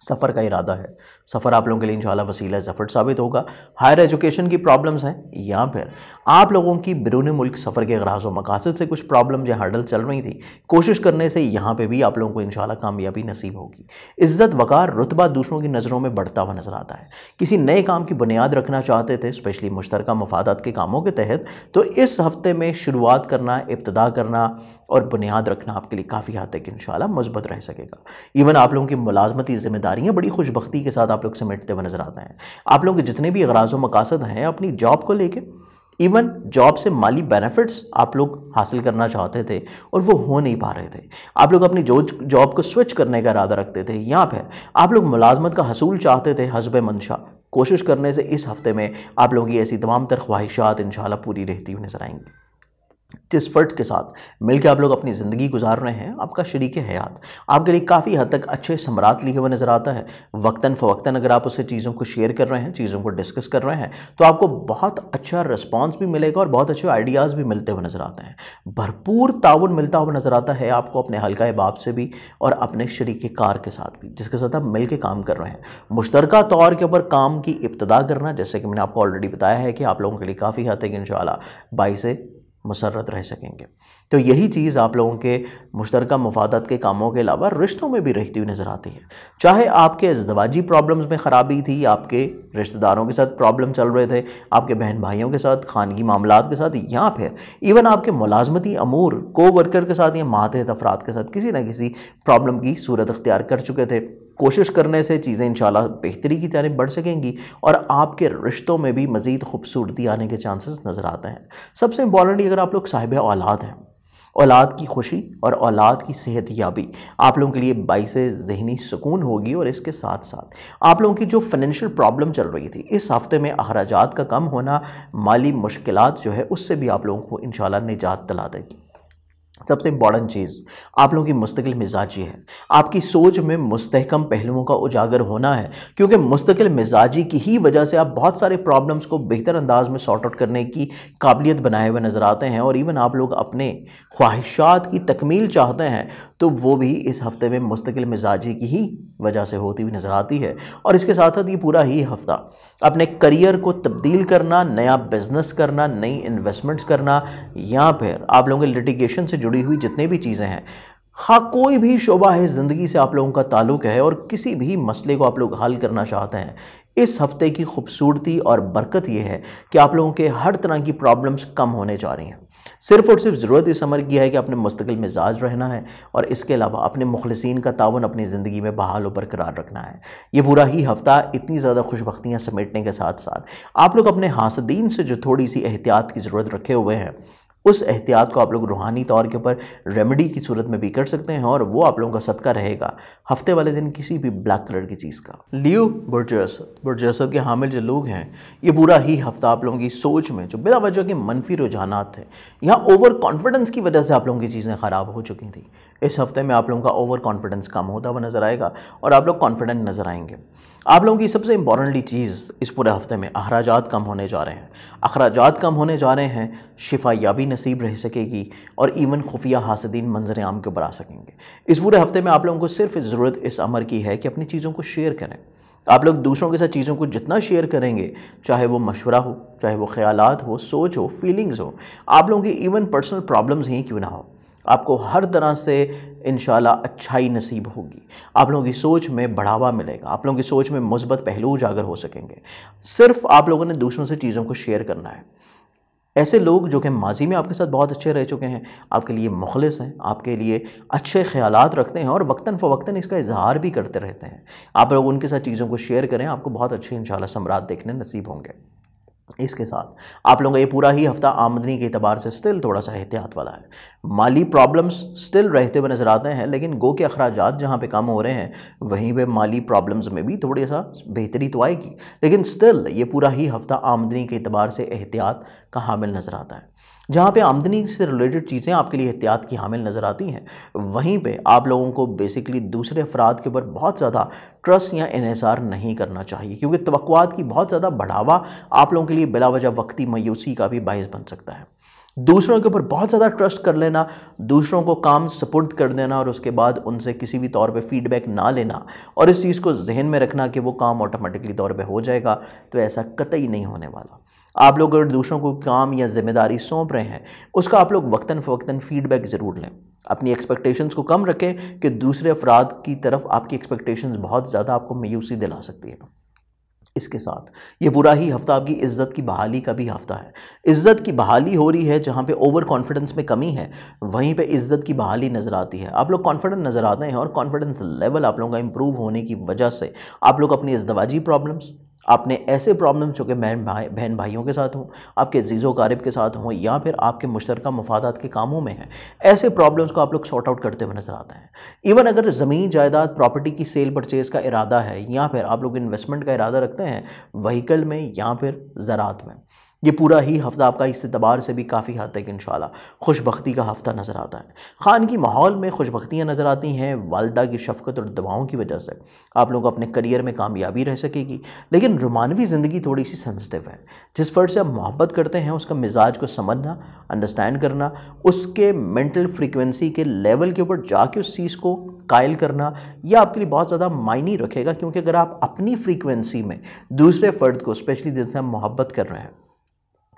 सफ़र का इरादा है, सफ़र आप लोगों के लिए इंशाल्लाह वसीला ज़फ़र साबित होगा। हायर एजुकेशन की प्रॉब्लम्स हैं या फिर आप लोगों की बैरून मुल्क सफ़र के गराज़ व मकासद से कुछ प्रॉब्लम्स या हर्डल चल रही थी, कोशिश करने से यहाँ पे भी आप लोगों को इंशाल्लाह कामयाबी नसीब होगी। इज़्ज़त वक़ार रुतबा दूसरों की नज़रों में बढ़ता हुआ नज़र आता है। किसी नए काम की बुनियाद रखना चाहते थे, स्पेशली मुश्तरका मफादात के कामों के तहत, तो इस हफ्ते में शुरुआत करना, इब्तिदा करना और बुनियाद रखना आपके लिए काफ़ी हद तक इंशाल्लाह मुस्बत रह सकेगा। इवन आप लोगों की मुलाजमती ज़िम्मेदारियाँ बड़ी खुशबख्ती के साथ आप लोग समेटते हुए नजर आते हैं। आप लोगों के जितने भी अगराज़ व मकासद हैं अपनी जॉब को लेके, इवन जॉब से माली बेनिफिट्स आप लोग हासिल करना चाहते थे और वो हो नहीं पा रहे थे, आप लोग अपनी जॉब को स्विच करने का इरादा रखते थे, या फिर आप लोग मुलाजमत का हसूल चाहते थे हस्ब मंशा, कोशिश करने से इस हफ्ते में आप लोगों की ऐसी तमाम तर ख्वाहिशात इंशाल्लाह पूरी रहती हुई नजर आएंगी। जिस फर्द के साथ मिलकर आप लोग अपनी ज़िंदगी गुजार रहे हैं, आपका शरीक हयात आपके लिए काफ़ी हद तक अच्छे समरात लिए हुए नज़र आता है। वक्तन फ़वक्तन अगर आप उससे चीज़ों को शेयर कर रहे हैं, चीज़ों को डिस्कस कर रहे हैं, तो आपको बहुत अच्छा रिस्पांस भी मिलेगा और बहुत अच्छे आइडियाज़ भी मिलते हुए नज़र आते हैं। भरपूर ताउन मिलता हुआ नज़र आता है आपको अपने हल्का अहबाब से भी और अपने शरीक कार के साथ भी, जिसके साथ आप मिल के काम कर रहे हैं। मुश्तरका तौर के ऊपर काम की इब्तिदा करना, जैसे कि मैंने आपको ऑलरेडी बताया है कि आप लोगों के लिए काफ़ी हद तक इंशाल्लाह बाइसे मुसर्रत रह सकेंगे। तो यही चीज़ आप लोगों के मुश्तरका मफादात के कामों के अलावा रिश्तों में भी रहती हुई नज़र आती है। चाहे आपके इज़्दवाजी प्रॉब्लम्स में ख़राबी थी, आपके रिश्तेदारों के साथ प्रॉब्लम चल रहे थे, आपके बहन भाइयों के साथ, खानगी मामलात के साथ, या फिर इवन आपके मुलाजमती अमूर को वर्कर के साथ या मातहत अफराद के साथ किसी न किसी प्रॉब्लम की सूरत अख्तियार कर चुके थे। कोशिश करने से चीज़ें इंशाल्लाह बेहतरी की जानिब बढ़ सकेंगी और आपके रिश्तों में भी मज़ीद खूबसूरती आने के चांसेस नज़र आते हैं। सबसे इम्पॉर्टेंटली अगर आप लोग साहिब औलाद हैं, औलाद की खुशी और औलाद की सेहतयाबी आप लोगों के लिए बाइसे ज़हनी सुकून होगी। और इसके साथ साथ आप लोगों की जो फाइनेंशियल प्रॉब्लम चल रही थी, इस हफ्ते में अखराजात का कम होना, माली मुश्किलात जो है उससे भी आप लोगों को इंशाल्लाह निजात दिला देगी। सबसे इम्पॉर्टेंट चीज़ आप लोगों की मुस्तकिल मिजाजी है, आपकी सोच में मुस्तहकम पहलुओं का उजागर होना है, क्योंकि मुस्तकिल मिजाजी की ही वजह से आप बहुत सारे प्रॉब्लम्स को बेहतर अंदाज में सॉर्ट आउट करने की काबिलियत बनाए हुए नज़र आते हैं। और इवन आप लोग अपने ख्वाहिशात की तकमील चाहते हैं, तो वो भी इस हफ्ते में मुस्तकिल मिजाजी की ही वजह से होती हुई नज़र आती है। और इसके साथ साथ ये पूरा ही हफ्ता अपने करियर को तब्दील करना, नया बिजनेस करना, नई इन्वेस्टमेंट्स करना, या फिर आप लोगों के लिटिगेशन से जुड़ी हुई जितने भी चीज़ें हैं, हाँ कोई भी शोबा है ज़िंदगी से आप लोगों का ताल्लुक़ है और किसी भी मसले को आप लोग हल करना चाहते हैं, इस हफ्ते की खूबसूरती और बरकत यह है कि आप लोगों के हर तरह की प्रॉब्लम्स कम होने जा रही हैं। सिर्फ़ और सिर्फ ज़रूरत इस अमर की है कि अपने मुस्तकिल मिजाज रहना है और इसके अलावा अपने मुखलिसीन का तावन अपनी ज़िंदगी में बहाल व बरकरार रखना है। ये पूरा ही हफ्ता इतनी ज़्यादा खुशबख्तियाँ समेटने के साथ साथ आप लोग अपने हासदीन से जो थोड़ी सी एहतियात की ज़रूरत रखे हुए हैं, उस एहतियात को आप लोग रूहानी तौर के ऊपर रेमेडी की सूरत में भी कर सकते हैं और वो आप लोगों का सदका रहेगा हफ्ते वाले दिन किसी भी ब्लैक कलर की चीज़ का। लियो बुर्ज असद के हामिल जो लोग हैं, ये पूरा ही हफ्ता आप लोगों की सोच में जो बिला वजह के मनफी रुझानात थे, यहाँ ओवर कॉन्फिडेंस की वजह से आप लोगों की चीज़ें ख़राब हो चुकी थी, इस हफ्ते में आप लोगों का ओवर कॉन्फिडेंस कम होता हुआ नज़र आएगा और आप लोग कॉन्फिडेंट नज़र आएंगे। आप लोगों की सबसे इंपॉर्टेंटली चीज़ इस पूरे हफ्ते में अखराजात कम होने जा रहे हैं। अखराजात कम होने जा रहे हैं, शिफायाबी नसीब रह सकेगी और इवन खुफिया हासदीन मंजर आम के ऊपर आ सकेंगे। इस पूरे हफ्ते में आप लोगों को सिर्फ ज़रूरत इस अमर की है कि अपनी चीज़ों को शेयर करें। आप लोग दूसरों के साथ चीज़ों को जितना शेयर करेंगे, चाहे वो मशवरा हो, चाहे वो ख्यालात हो, सोच हो, फीलिंग्स हो, आप लोगों की इवन पर्सनल प्रॉब्लम्स ही क्यों ना हो, आपको हर तरह से इंशाल्लाह अच्छाई नसीब होगी। आप लोगों की सोच में बढ़ावा मिलेगा, आप लोगों की सोच में मुस्बत पहलू उजागर हो सकेंगे। सिर्फ आप लोगों ने दूसरों से चीज़ों को शेयर करना है। ऐसे लोग जो कि माजी में आपके साथ बहुत अच्छे रह चुके हैं, आपके लिए मुखलिस हैं, आपके लिए अच्छे ख्यालात रखते हैं और वक्तन फ़वक्तन इसका इजहार भी करते रहते हैं, आप लोग उनके साथ चीज़ों को शेयर करें, आपको बहुत अच्छे इंशाल्लाह समरात देखने नसीब होंगे। इसके साथ आप लोगों का ये पूरा ही हफ्ता आमदनी के एतबार से स्टिल थोड़ा सा एहतियात वाला है। माली प्रॉब्लम्स स्टिल रहते हुए नज़र आते हैं, लेकिन गो के अखराजात जहाँ पे कम हो रहे हैं, वहीं पे माली प्रॉब्लम्स में भी थोड़ी सा बेहतरी तो आएगी, लेकिन स्टिल ये पूरा ही हफ्ता आमदनी के एतबार से एहतियात का हामिल नज़र आता है। जहाँ पे आमदनी से रिलेटेड चीज़ें आपके लिए एहतियात की हामिल नज़र आती हैं, वहीं पे आप लोगों को बेसिकली दूसरे अफराद के ऊपर बहुत ज़्यादा ट्रस्ट या इन्हिसार नहीं करना चाहिए, क्योंकि तवक्कुआत की बहुत ज़्यादा बढ़ावा आप लोगों के लिए बिला वजह वक्ती मायूसी का भी बायस बन सकता है। दूसरों के ऊपर बहुत ज़्यादा ट्रस्ट कर लेना, दूसरों को काम सपुर्द कर देना और उसके बाद उनसे किसी भी तौर पे फीडबैक ना लेना और इस चीज़ को जहन में रखना कि वो काम ऑटोमेटिकली तौर पे हो जाएगा, तो ऐसा कतई नहीं होने वाला। आप लोग अगर दूसरों को काम या जिम्मेदारी सौंप रहे हैं, उसका आप लोग वक्तन फ़वक्तन फीडबैक ज़रूर लें। अपनी एक्सपेक्टेशंस को कम रखें कि दूसरे अफराद की तरफ आपकी एक्सपेक्टेशंस बहुत ज़्यादा आपको मायूसी दिला सकती है। इसके साथ ये पूरा ही हफ्ता आपकी इज्जत की बहाली का भी हफ्ता है। इज्जत की बहाली हो रही है, जहाँ पे ओवर कॉन्फिडेंस में कमी है वहीं पे इज्जत की बहाली नज़र आती है। आप लोग कॉन्फिडेंट नज़र आते हैं और कॉन्फिडेंस लेवल आप लोगों का इंप्रूव होने की वजह से आप लोग अपनी इज़्दवाजी प्रॉब्लम्स, आपने ऐसे प्रॉब्लम्स जो कि बहन भाइयों के साथ हों, आपके अजीज़ो क़ारिब के साथ हों या फिर आपके मुश्तरका मफादात के कामों में हैं, ऐसे प्रॉब्लम्स को आप लोग सॉर्ट आउट करते हुए नज़र आते हैं। इवन अगर ज़मीन जायदाद प्रॉपर्टी की सेल परचेज़ का इरादा है या फिर आप लोग इन्वेस्टमेंट का इरादा रखते हैं व्हीकल में या फिर ज़रात में, ये पूरा ही हफ्ता आपका इस एतबार से भी काफ़ी हद तक इंशाल्लाह खुशबख्ती का हफ्ता नज़र आता है। ख़ान की माहौल में खुशबख्तियाँ नज़र आती हैं वालिदा की शफ़क़त और दुआओं की वजह से। आप लोग अपने करियर में कामयाबी रह सकेगी, लेकिन रोमानवी ज़िंदगी थोड़ी सी सेंसिटिव है। जिस फ़र्द से आप मोहब्बत करते हैं उसका मिजाज को समझना, अंडरस्टैंड करना, उसके मेंटल फ्रीक्वेंसी के लेवल के ऊपर जाके उस चीज़ को कायल करना, यह आपके लिए बहुत ज़्यादा मायने रखेगा। क्योंकि अगर आप अपनी फ्रीक्वेंसी में दूसरे फ़र्द को, स्पेशली जिनसे आप मोहब्बत कर रहे हैं,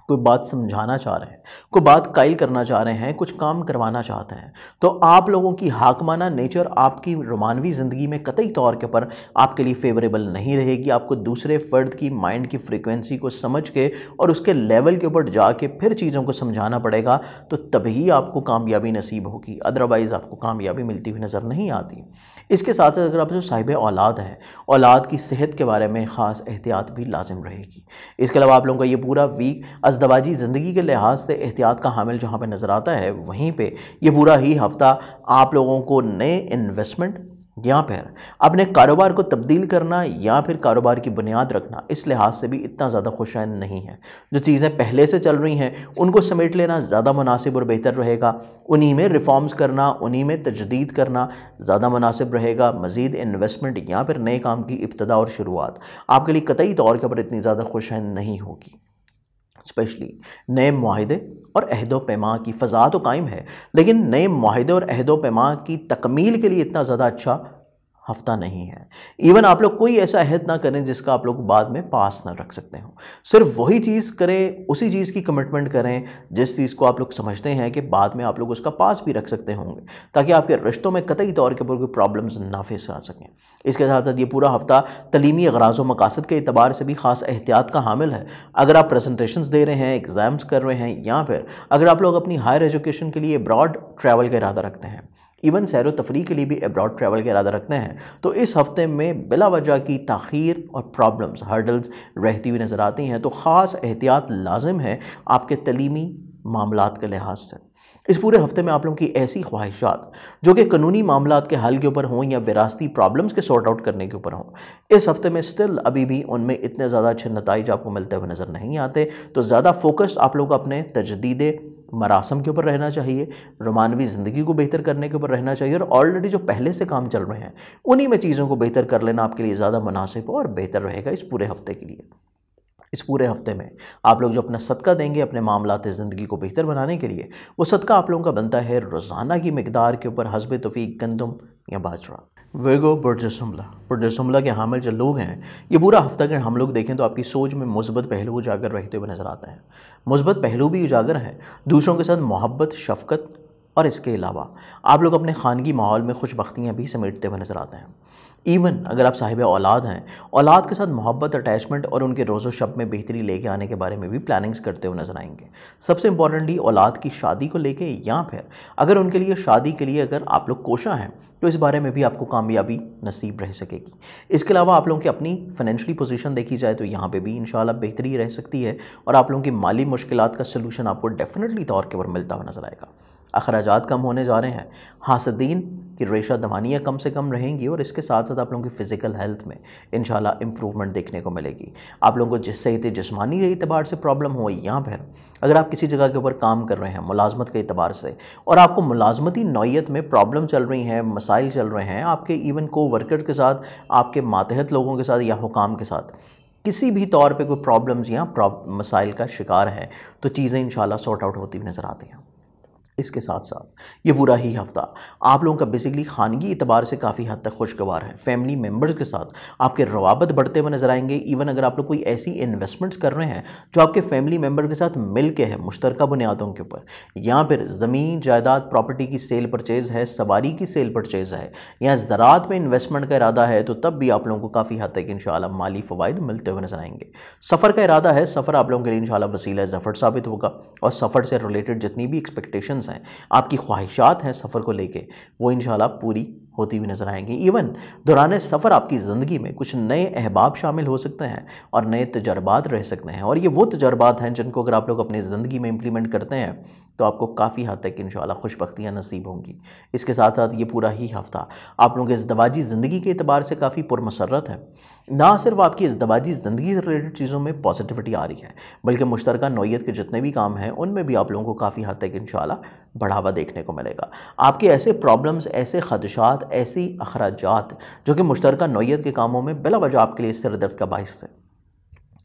कोई बात समझाना चाह रहे हैं, कोई बात कायल करना चाह रहे हैं, कुछ काम करवाना चाहते हैं, तो आप लोगों की हाकमाना नेचर आपकी रोमानवी ज़िंदगी में कतई तौर के ऊपर आपके लिए फेवरेबल नहीं रहेगी। आपको दूसरे फ़र्द की माइंड की फ्रीक्वेंसी को समझ के और उसके लेवल के ऊपर जाके फिर चीज़ों को समझाना पड़ेगा, तो तभी आपको कामयाबी नसीब होगी। अदरवाइज़ आपको कामयाबी मिलती हुई नज़र नहीं आती। इसके साथ साथ अगर आप जो साहिब औलाद हैं, औलाद की सेहत के बारे में ख़ास एहतियात भी लाजिम रहेगी। इसके अलावा आप लोगों का ये पूरा वीक अज़दवाजी ज़िंदगी के लिहाज से एहतियात का हामिल जहाँ पे नज़र आता है, वहीं पे ये पूरा ही हफ्ता आप लोगों को नए इन्वेस्टमेंट या फिर अपने कारोबार को तब्दील करना या फिर कारोबार की बुनियाद रखना, इस लिहाज से भी इतना ज़्यादा खुशैन नहीं है। जो चीज़ें पहले से चल रही हैं उनको समेट लेना ज़्यादा मुनासिब और बेहतर रहेगा। उन्हीं में रिफॉर्म्स करना, उन्हीं में तजदीद करना ज़्यादा मुनासिब रहेगा। मज़ीद इन्वेस्टमेंट या फिर नए काम की इब्तदा और शुरुआत आपके लिए कतई तौर के ऊपर इतनी ज़्यादा खुशैन नहीं होगी। स्पेशली नए मुआहिदे और अहदो पैमा की फ़ज़ा तो कायम है, लेकिन नए मुआहिदे और अहदो पैमा की तकमील के लिए इतना ज़्यादा अच्छा हफ्ता नहीं है। इवन आप लोग कोई ऐसा अहद ना करें जिसका आप लोग बाद में पास ना रख सकते हो। सिर्फ वही चीज़ करें, उसी चीज़ की कमिटमेंट करें जिस चीज़ को आप लोग समझते हैं कि बाद में आप लोग उसका पास भी रख सकते होंगे, ताकि आपके रिश्तों में कतई तौर के ऊपर कोई प्रॉब्लम्स ना फेस आ सकें। इसके साथ साथ ये पूरा हफ्ता तलीमी अगराज़ व मकासद के अतबार से भी ख़ास एहतियात का हामिल है। अगर आप प्रेजेंटेशंस दे रहे हैं, एग्ज़ाम्स कर रहे हैं, या फिर अगर आप लोग अपनी हायर एजुकेशन के लिए अब्रॉड ट्रैवल का इरादा रखते हैं, इवन सैर व तफरी के लिए भी अब्रॉड ट्रैवल का इरादा रखते हैं, तो इस हफ्ते में बिला वजह की ताख़ीर और प्रॉब्लम्स, हर्डल्स रहती हुई नज़र आती हैं। तो ख़ास एहतियात लाजिम है आपके तलीमी मामलात के लिहाज से। इस पूरे हफ्ते में आप लोगों की ऐसी ख्वाहिशात जो कि कानूनी मामलात के हल के ऊपर हों या विरासती प्रॉब्लम्स के सॉर्ट आउट करने के ऊपर हों, इस हफ्ते में स्टिल अभी भी उनमें इतने ज़्यादा अच्छे नताइज आपको मिलते हुए नज़र नहीं आते। तो ज़्यादा फोकस्ड आप लोग अपने तजदीद मरासम के ऊपर रहना चाहिए, रोमानवी ज़िंदगी को बेहतर करने के ऊपर रहना चाहिए, और ऑलरेडी जो पहले से काम चल रहे हैं उन्हीं में चीज़ों को बेहतर कर लेना आपके लिए ज़्यादा मुनासिब और बेहतर रहेगा इस पूरे हफ्ते के लिए। इस पूरे हफ्ते में आप लोग जो अपना सदका देंगे अपने मामलात ज़िंदगी को बेहतर बनाने के लिए, वो सदका आप लोगों का बनता है रोज़ाना की मिकदार के ऊपर हस्ब तौफीक गंदम या बाजरा। वर्गो बुर्ज-ए-शुमला के हामिल जो लोग हैं, ये पूरा हफ्ता अगर हम लोग देखें तो आपकी सोच में मुस्बत पहलू उजागर रहते हुए नज़र आते हैं। मुस्बत पहलू भी उजागर हैं, दूसरों के साथ मोहब्बत, शफ़क़त, और इसके अलावा आप लोग अपने ख़ानगी माहौल में खुशबख्तियाँ भी समेटते हुए नज़र आते हैं। इवन अगर आप साहिब औलाद हैं, औलाद के साथ मोहब्बत, अटैचमेंट और उनके रोज़ो शब में बेहतरी लेके आने के बारे में भी प्लानिंग्स करते हुए नज़र आएंगे। सबसे इंपॉर्टेंटली औलाद की शादी को लेके, या फिर अगर उनके लिए शादी के लिए अगर आप लोग कोशा हैं, तो इस बारे में भी आपको कामयाबी नसीब रह सकेगी। इसके अलावा आप लोगों की अपनी फाइनेंशियली पोजीशन देखी जाए तो यहाँ पे भी इंशाल्लाह बेहतरी रह सकती है, और आप लोगों की माली मुश्किलात का सलूशन आपको डेफिनेटली तौर के ऊपर मिलता हुआ नज़र आएगा। अखराजात कम होने जा रहे हैं, हासदीन की रेशा दमानियाँ कम से कम रहेंगी, और इसके साथ साथ आप लोगों की फ़िज़िकल हेल्थ में इंशाल्लाह इम्प्रूवमेंट देखने को मिलेगी। आप लोगों को जिससे जिस्मानी एतबार से प्रॉब्लम हो, या फिर अगर आप किसी जगह के ऊपर काम कर रहे हैं मुलाजमत के एतबार से, और आपको मुलाजमती नौयत में प्रॉब्लम चल रही हैं, मसाइल चल रहे हैं आपके इवन को वर्कर के साथ, आपके मातहत लोगों के साथ या हुकाम के साथ, किसी भी तौर पे कोई प्रॉब्लम्स या मसाइल का शिकार हैं तो चीज़ें इंशाल्लाह सॉर्ट आउट होती हुई नज़र आती हैं। इसके साथ साथ ये पूरा ही हफ्ता आप लोगों का बेसिकली खानगी एतबार से काफ़ी हद तक खुशगवार है। फैमिली मेम्बर्स के साथ आपके रवाबत बढ़ते हुए नजर आएंगे। इवन अगर आप लोग कोई ऐसी इन्वेस्टमेंट्स कर रहे हैं जो आपके फैमिली मेम्बर के साथ मिल के है, मुश्तरका बुनियादों के ऊपर, या फिर ज़मीन जायदाद प्रॉपर्टी की सेल परचेज़ है, सवारी की सेल परचेज़ है, या ज़रात में इन्वेस्टमेंट का इरादा है, तो तब भी आप लोगों को काफ़ी हद तक इंशाल्लाह माली फ़वाइद मिलते हुए नजर आएंगे। सफ़र का इरादा है, सफ़र आप लोगों के लिए इंशाल्लाह वसीला ज़फ़र साबित होगा और सफ़र से रिलेटेड जितनी भी एक्सपेक्टेशंस हैं, आपकी ख्वाहिशात हैं सफ़र को लेके, वो इंशाल्लाह पूरी होती हुई नज़र आएंगी। इवन दौरान सफ़र आपकी ज़िंदगी में कुछ नए अहबाब शामिल हो सकते हैं और नए तजर्बात रह सकते हैं, और ये वो तजर्बात हैं जिनको अगर आप लोग अपनी ज़िंदगी में इम्प्लीमेंट करते हैं तो आपको काफ़ी हद तक इंशाल्लाह खुशबख्तियाँ नसीब होंगी। इसके साथ साथ ये पूरा ही हफ्ता आप लोगों के इज़दवाजी ज़िंदगी के एतबार से काफ़ी पुरमसरत है। ना सिर्फ आपकी इज़दवाजी ज़िंदगी से रिलेटेड चीज़ों में पॉजिटिविटी आ रही है, बल्कि मुश्तरका नौइयत के जितने भी काम हैं उनमें भी आप लोगों को काफ़ी हद तक इंशाल्लाह बढ़ावा देखने को मिलेगा। आपके ऐसे प्रॉब्लम्स, ऐसे खदशात, ऐसी अखराजात जो कि मुश्तरका नौइयत के कामों में बिला वजह आपके लिए सिर दर्द का बाइस है,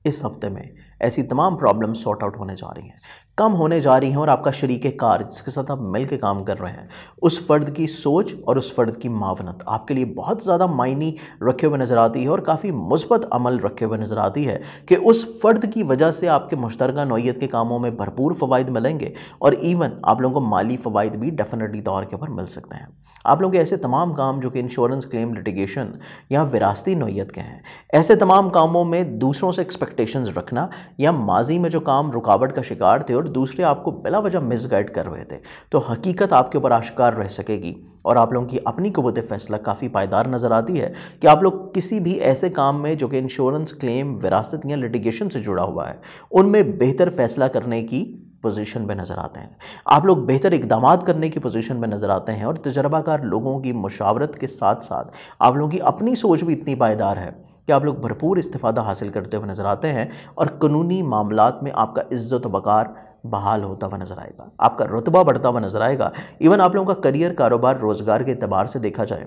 इस हफ्ते में ऐसी तमाम प्रॉब्लम्स सॉर्ट आउट होने जा रही हैं, कम होने जा रही हैं, और आपका शरीके कार जिसके साथ आप मिल के काम कर रहे हैं, उस फ़र्द की सोच और उस फ़र्द की मावनत आपके लिए बहुत ज़्यादा मायनी रखे हुए नज़र आती है और काफ़ी मुस्बत अमल रखे हुए नज़र आती है कि उस फ़र्द की वजह से आपके मुश्तरका नौइयत के कामों में भरपूर फ़वाइद मिलेंगे, और इवन आप लोगों को माली फ़वाइद भी डेफिनेटली तौर के ऊपर मिल सकते हैं। आप लोगों के ऐसे तमाम काम जो कि इंश्योरेंस क्लेम, लिटिगेशन या विरासती नौइयत के हैं, ऐसे तमाम कामों में दूसरों से एक्सपेक्टेशंस रखना, या माजी में जो काम रुकावट का शिकार थे और दूसरे आपको बिला वजह मिसगाइड कर रहे थे, तो हकीकत आपके ऊपर आश्कार रह सकेगी और आप लोगों की अपनी क़ुव्वत फ़ैसला काफ़ी पायदार नज़र आती है कि आप लोग किसी भी ऐसे काम में जो कि इंश्योरेंस क्लेम, विरासत या लिटिगेशन से जुड़ा हुआ है, उनमें बेहतर फ़ैसला करने की पोजीशन में नज़र आते हैं। आप लोग बेहतर इक़दामात करने की पोजीशन में नज़र आते हैं, और तजर्बाकार लोगों की मुशावरत के साथ साथ आप लोगों की अपनी सोच भी इतनी पायदार है कि आप लोग भरपूर इस्तिफ़ादा हासिल करते हुए नज़र आते हैं, और कानूनी मामलात में आपका इज़्ज़त वक़ार बहाल होता हुआ नज़र आएगा, आपका रुतबा बढ़ता हुआ नज़र आएगा। इवन आप लोगों का करियर, कारोबार, रोज़गार के एतबार से देखा जाए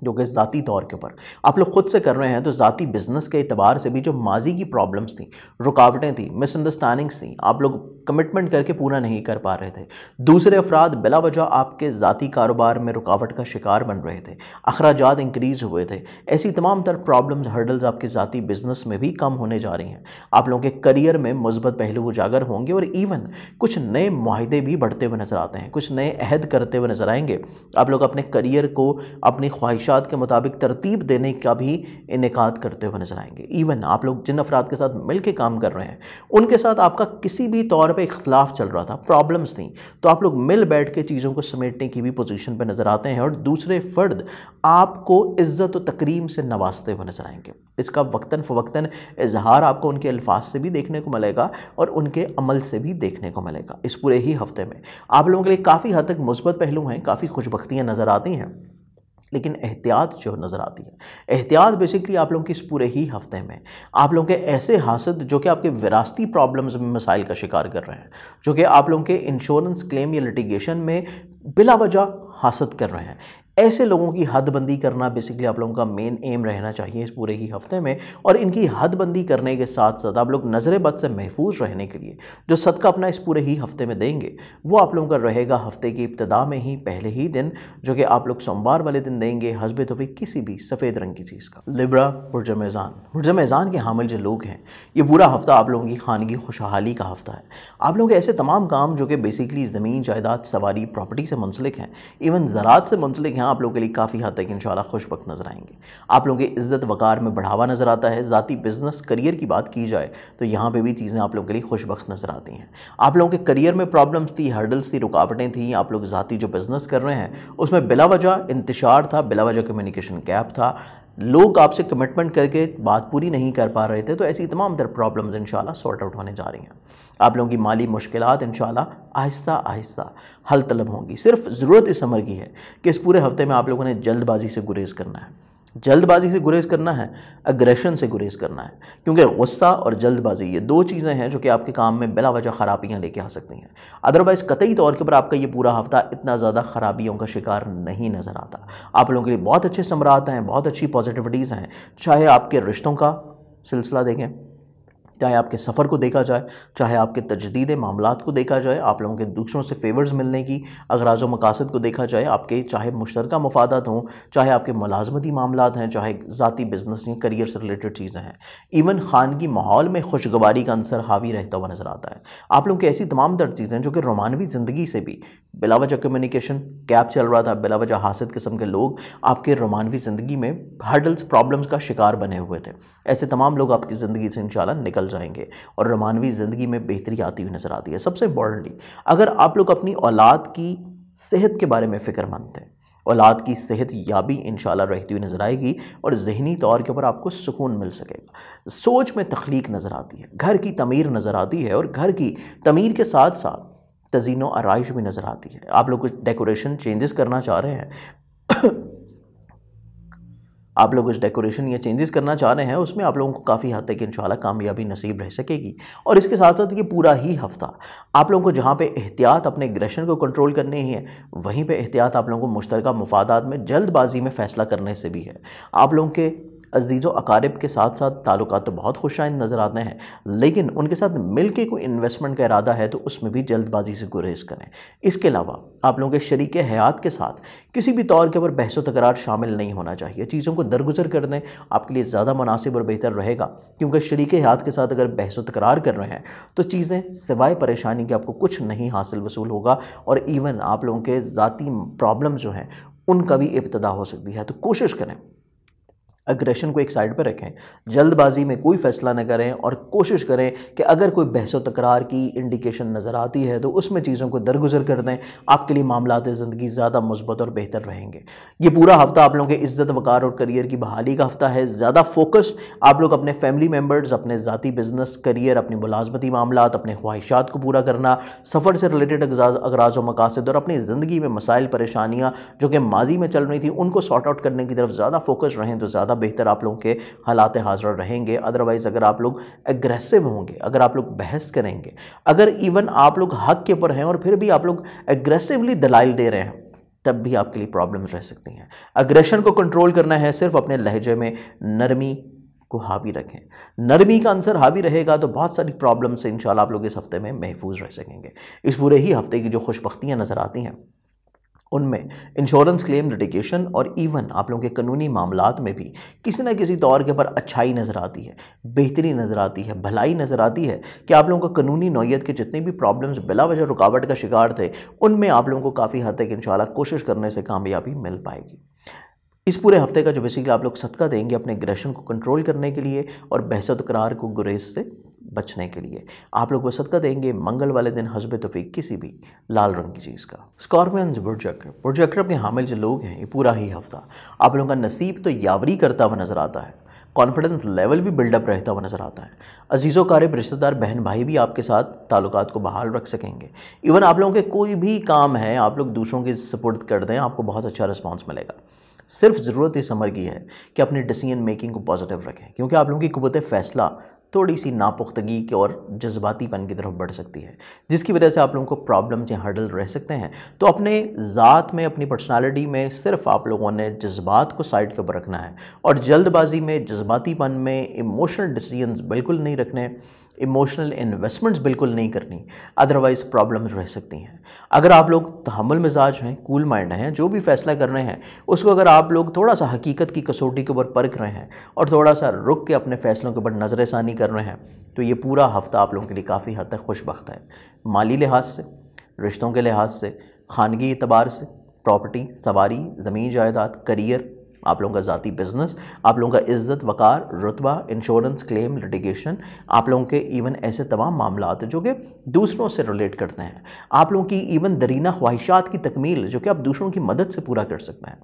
जो कि ज़ाती तौर के ऊपर आप लोग खुद से कर रहे हैं, तो ज़ाती बिज़नेस के एतबार से भी जो माजी की प्रॉब्लम्स थी, रुकावटें थी, मिसअंडरस्टैंडिंग्स थी, आप लोग कमिटमेंट करके पूरा नहीं कर पा रहे थे, दूसरे अफराद बिला वजह आपके ज़ाती कारोबार में रुकावट का शिकार बन रहे थे, अखराजात इंक्रीज़ हुए थे, ऐसी तमाम तर प्रॉब्लम्स, हर्डल्स आपके ज़ाती बिज़नेस में भी कम होने जा रही हैं। आप लोगों के करियर में मुस्बत पहलू उजागर होंगे, और इवन कुछ नए मुआहदे भी बढ़ते हुए नज़र आते हैं, कुछ नए अहद करते हुए नज़र आएंगे। आप लोग अपने करियर को अपनी ख्वाहिशात के मुताबिक तरतीब देने का भी इनेकाद करते हुए नजर आएंगे। इवन आप लोग जिन अफराद के साथ मिल के काम कर रहे हैं, उनके साथ आपका किसी भी तौर पे इख्तलाफ चल रहा था, प्रॉब्लम्स थी, तो आप लोग मिल बैठ के चीज़ों को समेटने की भी पोजीशन पे नज़र आते हैं, और दूसरे फ़र्द आपको इज़्ज़त और तकरीम से नवाजते हुए नजर आएंगे। इसका वक्तन फ़वक्तन इजहार आपको उनके अल्फाज से भी देखने को मिलेगा और उनके अमल से भी देखने को मिलेगा। इस पूरे ही हफ्ते में आप लोगों के लिए काफ़ी हद तक मुस्बत पहलू हैं, काफ़ी खुशबख्तियाँ नज़र आती हैं, लेकिन एहतियात जो नज़र आती है, एहतियात बेसिकली आप लोगों की इस पूरे ही हफ्ते में आप लोगों के ऐसे हासद जो कि आपके विरासती प्रॉब्लम्स में मसाइल का शिकार कर रहे हैं, जो कि आप लोगों के इंश्योरेंस क्लेम या लिटिगेशन में बिला वजह हासद कर रहे हैं, ऐसे लोगों की हदबंदी करना बेसिकली आप लोगों का मेन एम रहना चाहिए इस पूरे ही हफ्ते में। और इनकी हदबंदी करने के साथ साथ आप लोग नज़र बद से महफूज रहने के लिए जो सदका अपना इस पूरे ही हफ्ते में देंगे, वो आप लोगों का रहेगा हफ्ते की इब्तिदा में ही पहले ही दिन, जो कि आप लोग सोमवार वाले दिन देंगे हस्बे तौफीक किसी भी सफ़ेद रंग की चीज़ का। लिब्रा, बुर्ज मेज़ान, बुर्ज मेज़ान के हामिल जो लोग हैं, ये पूरा हफ्ता आप लोगों की खानगी खुशहाली का हफ्ता है। आप लोगों के ऐसे तमाम काम जो कि बेसिकली ज़मीन, जायदाद, सवारी, प्रॉपर्टी से मुंसलिक हैं, इवन ज़रात से मुंसलिक हैं, आप लोगों के लिए काफ़ी हद तक इंशाल्लाह खुशबख्त नज़र आएंगे। आप लोगों की इज़्ज़त वक़ार में बढ़ावा नज़र आता है। ज़ाती बिज़नेस करियर की बात की जाए तो यहाँ पे भी चीज़ें आप लोगों के लिए खुशबख्त नज़र आती हैं। आप लोगों के करियर में प्रॉब्लम्स थी, हर्डल्स थी, रुकावटें थी, आप लोग ज़ाती जो बिज़नेस कर रहे हैं उसमें बिला वजह इंतशार था, बिला वजह कम्युनिकेशन गैप था, लोग आपसे कमिटमेंट करके बात पूरी नहीं कर पा रहे थे, तो ऐसी तमाम तरह प्रॉब्लम्स इंशाल्लाह सॉर्ट आउट होने जा रही हैं। आप लोगों की माली मुश्किलात इंशाल्लाह आहिस्ता आहिस्ता हल तलब होंगी। सिर्फ ज़रूरत इस अमर की है कि इस पूरे हफ्ते में आप लोगों ने जल्दबाजी से गुरेज़ करना है, जल्दबाजी से गुरेज़ करना है, अग्रेशन से गुरेज़ करना है, क्योंकि गुस्सा और जल्दबाजी ये दो चीज़ें हैं जो कि आपके काम में बिला वजह ख़राबियाँ लेके आ सकती हैं। अदरवाइज़ कतई तौर के ऊपर आपका ये पूरा हफ्ता इतना ज़्यादा ख़राबियों का शिकार नहीं नज़र आता। आप लोगों के लिए बहुत अच्छे समरात हैं, बहुत अच्छी पॉजिटिविटीज़ हैं, चाहे आपके रिश्तों का सिलसिला देखें, चाहे आपके सफ़र को देखा जाए, चाहे आपके तजदीद मामलात को देखा जाए, आप लोगों के दूसरों से फेवर्स मिलने की अगराज़ व मकासद को देखा जाए, आपके चाहे मुश्तरका मफादात हों, चाहे आपके मुलाजमती मामलात हैं, चाहे ज़ाती बिजनेस या करियर से रिलेटेड चीज़ें हैं, इवन खानगी माहौल में खुशगवारी का अंसर हावी रहता हुआ नज़र आता है। आप लोगों की ऐसी तमाम तर चीज़ें जो कि रोमानवी ज़िंदगी से भी बिलावजह कम्युनिकेशन गैप चल रहा था, बिलावजह हासिद किस्म के लोग आपके रोमानवी ज़िंदगी में हर्डल्स प्रॉब्लम्स का शिकार बने हुए थे, ऐसे तमाम लोग आपकी ज़िंदगी से इंशाल्लाह निकल जाएंगे और रोमानवी ज़िंदगी में बेहतरी आती हुई नज़र आती है। सबसे इम्पॉर्टेंटली, अगर आप लोग अपनी औलाद की सेहत के बारे में फ़िक्रमंद हैं, औलाद की सेहत याबी इंशाल्लाह रहती हुई नज़र आएगी और ज़हनी तौर के ऊपर आपको सुकून मिल सकेगा। सोच में तख्लीक नज़र आती है, घर की तमीर नज़र आती है और घर की तमीर के साथ साथ तज़ीनो आराइश भी नज़र आती है। आप लोग कुछ डेकोरेशन चेंजेस करना चाह रहे हैं आप लोग कुछ डेकोरेशन या चेंजेस करना चाह रहे हैं, उसमें आप लोगों को काफ़ी हद तक इंशाल्लाह कामयाबी नसीब रह सकेगी। और इसके साथ साथ ये पूरा ही हफ्ता आप लोगों को जहाँ पे एहतियात अपने एग्रेशन को कंट्रोल करनी है, वहीं पे एहतियात आप लोगों को मुश्तरका मुफादात में जल्दबाजी में फ़ैसला करने से भी है। आप लोगों के अजीज़ व अकारिब के साथ साथ ताल्लुकात तो बहुत खुशाइंद नज़र आते हैं, लेकिन उनके साथ मिल के कोई इन्वेस्टमेंट का इरादा है तो उसमें भी जल्दबाजी से गुरेज करें। इसके अलावा आप लोगों के शरीक हयात के साथ किसी भी तौर के ऊपर बहस व तकरार शामिल नहीं होना चाहिए। चीज़ों को दरगुजर कर दें, आपके लिए ज़्यादा मुनासिब और बेहतर रहेगा, क्योंकि शरीक हयात के साथ अगर बहस व तकरार कर रहे हैं तो चीज़ें सिवाय परेशानी के आपको कुछ नहीं हासिल वसूल होगा और इवन आप लोगों के ज़ाती प्रॉब्लम जो हैं उनका भी इब्तदा हो सकती है। तो कोशिश करें अग्रेशन को एक साइड पर रखें, जल्दबाजी में कोई फ़ैसला न करें और कोशिश करें कि अगर कोई बहस व तकरार की इंडिकेशन नज़र आती है तो उसमें चीज़ों को दरगुजर कर दें। आपके लिए मामलात ज़िंदगी ज़्यादा मुस्बत और बेहतर रहेंगे। ये पूरा हफ्ता आप लोगों के इज़्ज़त वक़ार और करियर की बहाली का हफ्ता है। ज़्यादा फोकस आप लोग अपने फैमिली मेम्बर्स, अपने ज़ाती बिज़नेस, करियर, अपनी मुलाजमती मामलात, अपने ख्वाहिशात को पूरा करना, सफ़र से रिलेटेड अगराज़ व मकासद और अपनी ज़िंदगी में मसाइल परेशानियाँ जो कि माजी में चल रही थी उनको सॉर्ट आउट करने की तरफ ज़्यादा फोकस रहें तो ज़्यादा बेहतर आप लोगों के हालात हाज़िर रहेंगे। अदरवाइज़ अगर आप लोग एग्रेसिव होंगे, अगर आप लोग बहस करेंगे, अगर इवन आप लोग हक के ऊपर हैं और फिर भी आप लोग एग्रेसिवली दलाइल दे रहे हैं, तब भी आपके लिए प्रॉब्लम्स रह सकती हैं। अग्रेशन को कंट्रोल करना है, सिर्फ अपने लहजे में नरमी को हावी रखें। नरमी का आंसर हावी रहेगा तो बहुत सारी प्रॉब्लम से इंशाल्लाह आप लोग इस हफ्ते में महफूज रह सकेंगे। इस पूरे ही हफ्ते की जो खुशबख्तियाँ नज़र आती हैं उनमें इंश्योरेंस क्लेम, लिटिगेशन और इवन आप लोगों के कानूनी मामलात में भी किसी न किसी तौर के ऊपर अच्छाई नज़र आती है, बेहतरी नज़र आती है, भलाई नज़र आती है कि आप लोगों को कानूनी नौयत के जितने भी प्रॉब्लम्स बिला वजह रुकावट का शिकार थे उनमें आप लोगों को काफ़ी हद तक इंशाल्लाह कोशिश करने से कामयाबी मिल पाएगी। इस पूरे हफ्ते का जो बेसिकली आप लोग सदका देंगे अपने एग्रेशन को कंट्रोल करने के लिए और बहस व तकरार को गुरेज से बचने के लिए, आप लोग वो सदका देंगे मंगल वाले दिन हस्ब तौफीक किसी भी लाल रंग की चीज़ का। स्कॉर्पियंस, बुर्ज अकरब के हामिल जो लोग हैं, ये पूरा ही हफ्ता आप लोगों का नसीब तो यावरी करता हुआ नज़र आता है, कॉन्फिडेंस लेवल भी बिल्डअप रहता हुआ नज़र आता है। अजीज़ों क़रीब रिश्तेदार बहन भाई भी आपके साथ ताल्लुकात को बहाल रख सकेंगे। इवन आप लोगों के कोई भी काम है आप लोग दूसरों की सपोर्ट कर दें, आपको बहुत अच्छा रिस्पॉन्स मिलेगा। सिर्फ ज़रूरत इस अमर की है कि अपनी डिसीजन मेकिंग को पॉजिटिव रखें, क्योंकि आप लोगों की कुव्वत फ़ैसला थोड़ी सी नापुख्तगी की और जज्बातीपन की तरफ बढ़ सकती है, जिसकी वजह से आप लोगों को प्रॉब्लम या हर्डल रह सकते हैं। तो अपने ज़ात में, अपनी पर्सनालिटी में सिर्फ आप लोगों ने जज्बात को साइड के ऊपर रखना है और जल्दबाजी में, जज्बातीपन में इमोशनल डिसीजंस बिल्कुल नहीं रखने, इमोशनल इन्वेस्टमेंट्स बिल्कुल नहीं करनी, अदरवाइज़ प्रॉब्लम्स रह सकती हैं। अगर आप लोग तहम्मुल मिजाज हैं, कूल माइंड हैं, जो भी फ़ैसला कर रहे हैं उसको अगर आप लोग थोड़ा सा हकीकत की कसौटी के ऊपर परख रहे हैं और थोड़ा सा रुक के अपने फ़ैसलों के ऊपर नज़रसानी कर रहे हैं तो ये पूरा हफ्ता आप लोगों के लिए काफ़ी हद तक खुशबख्त है। माली लिहाज से, रिश्तों के लिहाज से, खानगी एतबार से, प्रॉपर्टी, सवारी, ज़मीन जायदाद, करियर, आप लोगों का ज़ाती बिज़नेस, आप लोगों का इज़्ज़त वक़ार, रुतबा, इंश्योरेंस क्लेम, लिटिगेशन, आप लोगों के इवन ऐसे तमाम मामलात जो कि दूसरों से रिलेट करते हैं, आप लोगों की इवन दरीना ख्वाहिशात की तकमील जो कि आप दूसरों की मदद से पूरा कर सकते हैं,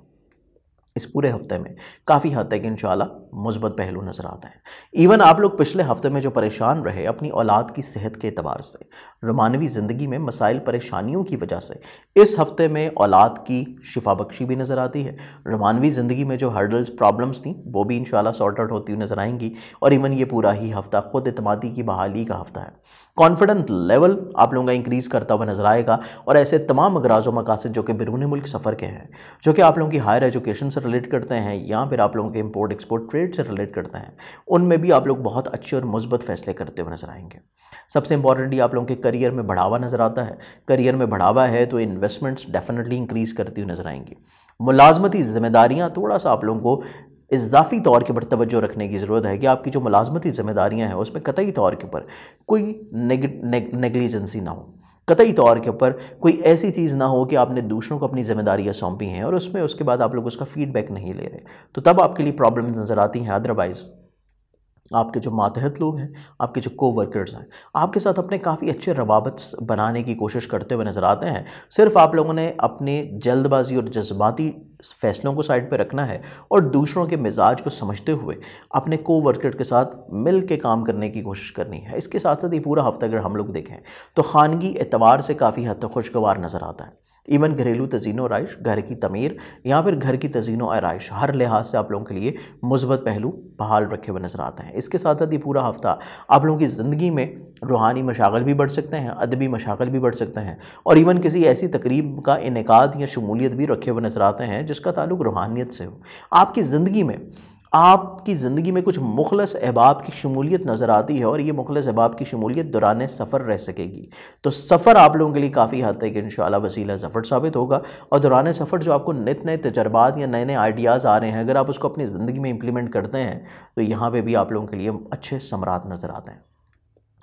इस पूरे हफ्ते में काफ़ी हद तक इंशाल्लाह मुस्बत पहलू नज़र आते हैं। इवन आप लोग पिछले हफ्ते में जो परेशान रहे अपनी औलाद की सेहत के एतबार से, रोमानवी ज़िंदगी में मसाइल परेशानियों की वजह से, इस हफ्ते में औलाद की शिफा बख्शी भी नज़र आती है। रोमानवी ज़िंदगी में जो हर्डल्स, प्रॉब्लम्स थी वो भी इंशाल्लाह सॉर्ट आउट होती हुई नज़र आएंगी और इवन ये पूरा ही हफ्ता खुद एतमादी की बहाली का हफ्ता है। कॉन्फिडेंस लेवल आप लोगों का इंक्रीज़ करता हुआ नज़र आएगा और ऐसे तमाम अगराज़ व मकासद जो कि बैरून मुल्क सफ़र के हैं, जो कि आप लोगों की हायर एजुकेशन से से रिलेट करते हैं या फिर आप लोगों के इंपोर्ट एक्सपोर्ट ट्रेड से रिलेट करते हैं, उनमें भी आप लोग बहुत अच्छे और मुस्बत फैसले करते हुए नजर आएंगे। सबसे इंपॉर्टेंटली आप लोगों के करियर में बढ़ावा नज़र आता है। करियर में बढ़ावा है तो इन्वेस्टमेंट्स डेफिनेटली इंक्रीज़ करती हुई नजर आएंगी। मुलाजमती जिम्मेदारियाँ थोड़ा सा आप लोगों को इजाफी तौर के ऊपर तवज्जो रखने की ज़रूरत है कि आपकी जो मुलाजमती ज़िम्मेदारियाँ हैं उसमें कतई तौर के ऊपर कोई नेग्लिजेंसी ना हो, कतई तौर के ऊपर कोई ऐसी चीज़ ना हो कि आपने दूसरों को अपनी जिम्मेदारियाँ सौंपी हैं और उसमें उसके बाद आप लोग उसका फीडबैक नहीं ले रहे, तो तब आपके लिए प्रॉब्लम्स नज़र आती हैं। अदरवाइज़ आपके जो मातहत लोग हैं, आपके जो को वर्कर्स हैं, आपके साथ अपने काफ़ी अच्छे रवाबत बनाने की कोशिश करते हुए नज़र आते हैं। सिर्फ आप लोगों ने अपने जल्दबाजी और जज्बाती फ़ैसलों को साइड पे रखना है और दूसरों के मिजाज को समझते हुए अपने को वर्कर के साथ मिल के काम करने की कोशिश करनी है। इसके साथ साथ ये पूरा हफ्ता अगर हम लोग देखें तो खानगी एतबार से काफ़ी हद तक खुशगवार नज़र आता है। इवन घरेलू तज़ीनो आराइश, घर की तमीर या फिर घर की तज़ीनो आराइश, हर लिहाज से आप लोगों के लिए मुस्बत पहलू बहाल रखे हुए नज़र आते हैं। इसके साथ साथ ये पूरा हफ्ता आप लोगों की ज़िंदगी में रूहानी मशागल भी बढ़ सकते हैं, अदबी मशागल भी बढ़ सकते हैं और इवन किसी ऐसी तकरीब का इनेकाद या शमूलियत भी रखे हुए नज़र आते हैं जिसका ताल्लुक़ रूहानियत से हो। आपकी ज़िंदगी में कुछ मुखलस अहबाब की शमूलियत नज़र आती है और ये मुखलस अहबाब की शमूलियत दौरान सफ़र रह सकेगी। तो सफ़र आप लोगों के लिए काफ़ी हद तक इंशाअल्लाह वसीला ज़फ़र साबित होगा और दौरान सफ़र जो आपको नित नए तजर्बात या नए नए आइडियाज़ आ रहे हैं, अगर आप उसको अपनी ज़िंदगी में इम्प्लीमेंट करते हैं तो यहाँ पर भी आप लोगों के लिए अच्छे समरात नज़र आते हैं।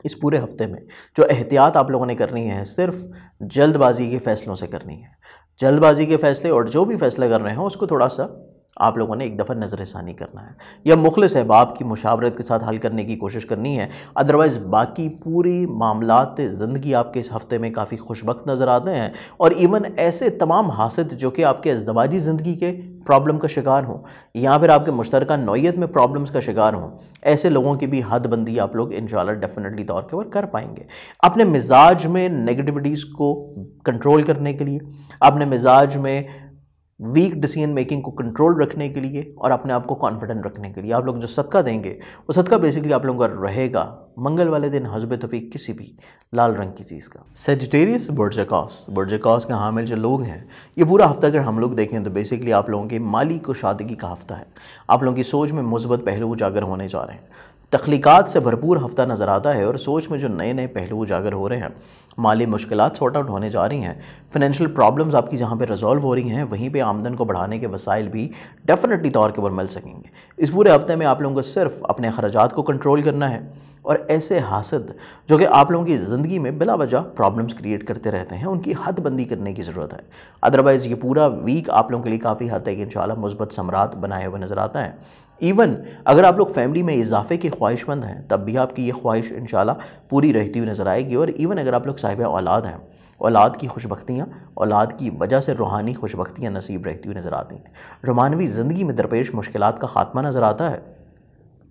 इस पूरे हफ्ते में जो एहतियात आप लोगों ने करनी है सिर्फ जल्दबाजी के फ़ैसलों से करनी है। जल्दबाजी के फ़ैसले और जो भी फ़ैसले कर रहे हैं उसको थोड़ा सा आप लोगों ने एक दफ़ा नज़रसानी करना है या मुखलिस अहबाब की मुशावरत के साथ हल करने की कोशिश करनी है। अदरवाइज़ बाकी पूरी मामलात ज़िंदगी आपके इस हफ़्ते में काफ़ी खुशबख्त नज़र आते हैं और इवन ऐसे तमाम हासिद जो कि आपके अज़दवाजी ज़िंदगी के प्रॉब्लम का शिकार हों या फिर आपके मुश्तरका नौइयत में प्रॉब्लम्स का शिकार हों, ऐसे लोगों की भी हदबंदी आप लोग इंशाअल्लाह डेफिनेटली तौर के ऊपर कर पाएंगे। अपने मिजाज में नेगेटिविटीज़ को कंट्रोल करने के लिए, अपने मिजाज में वीक डिसीजन मेकिंग को कंट्रोल रखने के लिए और अपने आप को कॉन्फिडेंट रखने के लिए आप लोग जो सदका देंगे वो सदका बेसिकली आप लोगों का रहेगा मंगल वाले दिन हस्ब तौफीक किसी भी लाल रंग की चीज़ का। सेजिटेरियस बुर्ज के हामिल जो लोग हैं, ये पूरा हफ्ता अगर हम लोग देखें तो बेसिकली आप लोगों के माली कुशादगी का हफ्ता है। आप लोगों की सोच में मुस्बत पहलू उजागर होने जा रहे हैं। तख्लीकात से भरपूर हफ्ता नज़र आता है और सोच में जो नए नए पहलू उजागर हो रहे हैं, माली मुश्किलात सॉर्ट आउट होने जा रही हैं, फिनेंशियल प्रॉब्लम्स आपकी जहाँ पे रिजॉल्व हो रही हैं वहीं पे आमदन को बढ़ाने के वसाइल भी डेफिनेटली तौर के ऊपर मिल सकेंगे। इस पूरे हफ्ते में आप लोगों को सिर्फ अपने खर्चात को कंट्रोल करना है और ऐसे हासद जो कि आप लोगों की ज़िंदगी में बिला वजह प्रॉब्लम्स क्रिएट करते रहते हैं उनकी हदबंदी करने की ज़रूरत है। अदरवाइज़ ये पूरा वीक आप लोगों के लिए काफ़ी हद तक इंशाअल्लाह मुस्बत समरात बनाए हुए नज़र आता है। इवन अगर आप लोग फैमिली में इजाफे के ख्वाहिशमंद हैं तब भी आपकी ये ख्वाहिश इंशाअल्लाह पूरी रहती हुई नज़र आएगी। और इवन अगर आप लोग साहिब औलाद हैं, औलाद की खुशबख्तियाँ, औलाद की वजह से रूहानी खुशबख्तियाँ नसीब रहती हुई नज़र आती हैं। रोमानवी ज़िंदगी में दरपेश मुश्किलात का ख़ात्मा नज़र आता है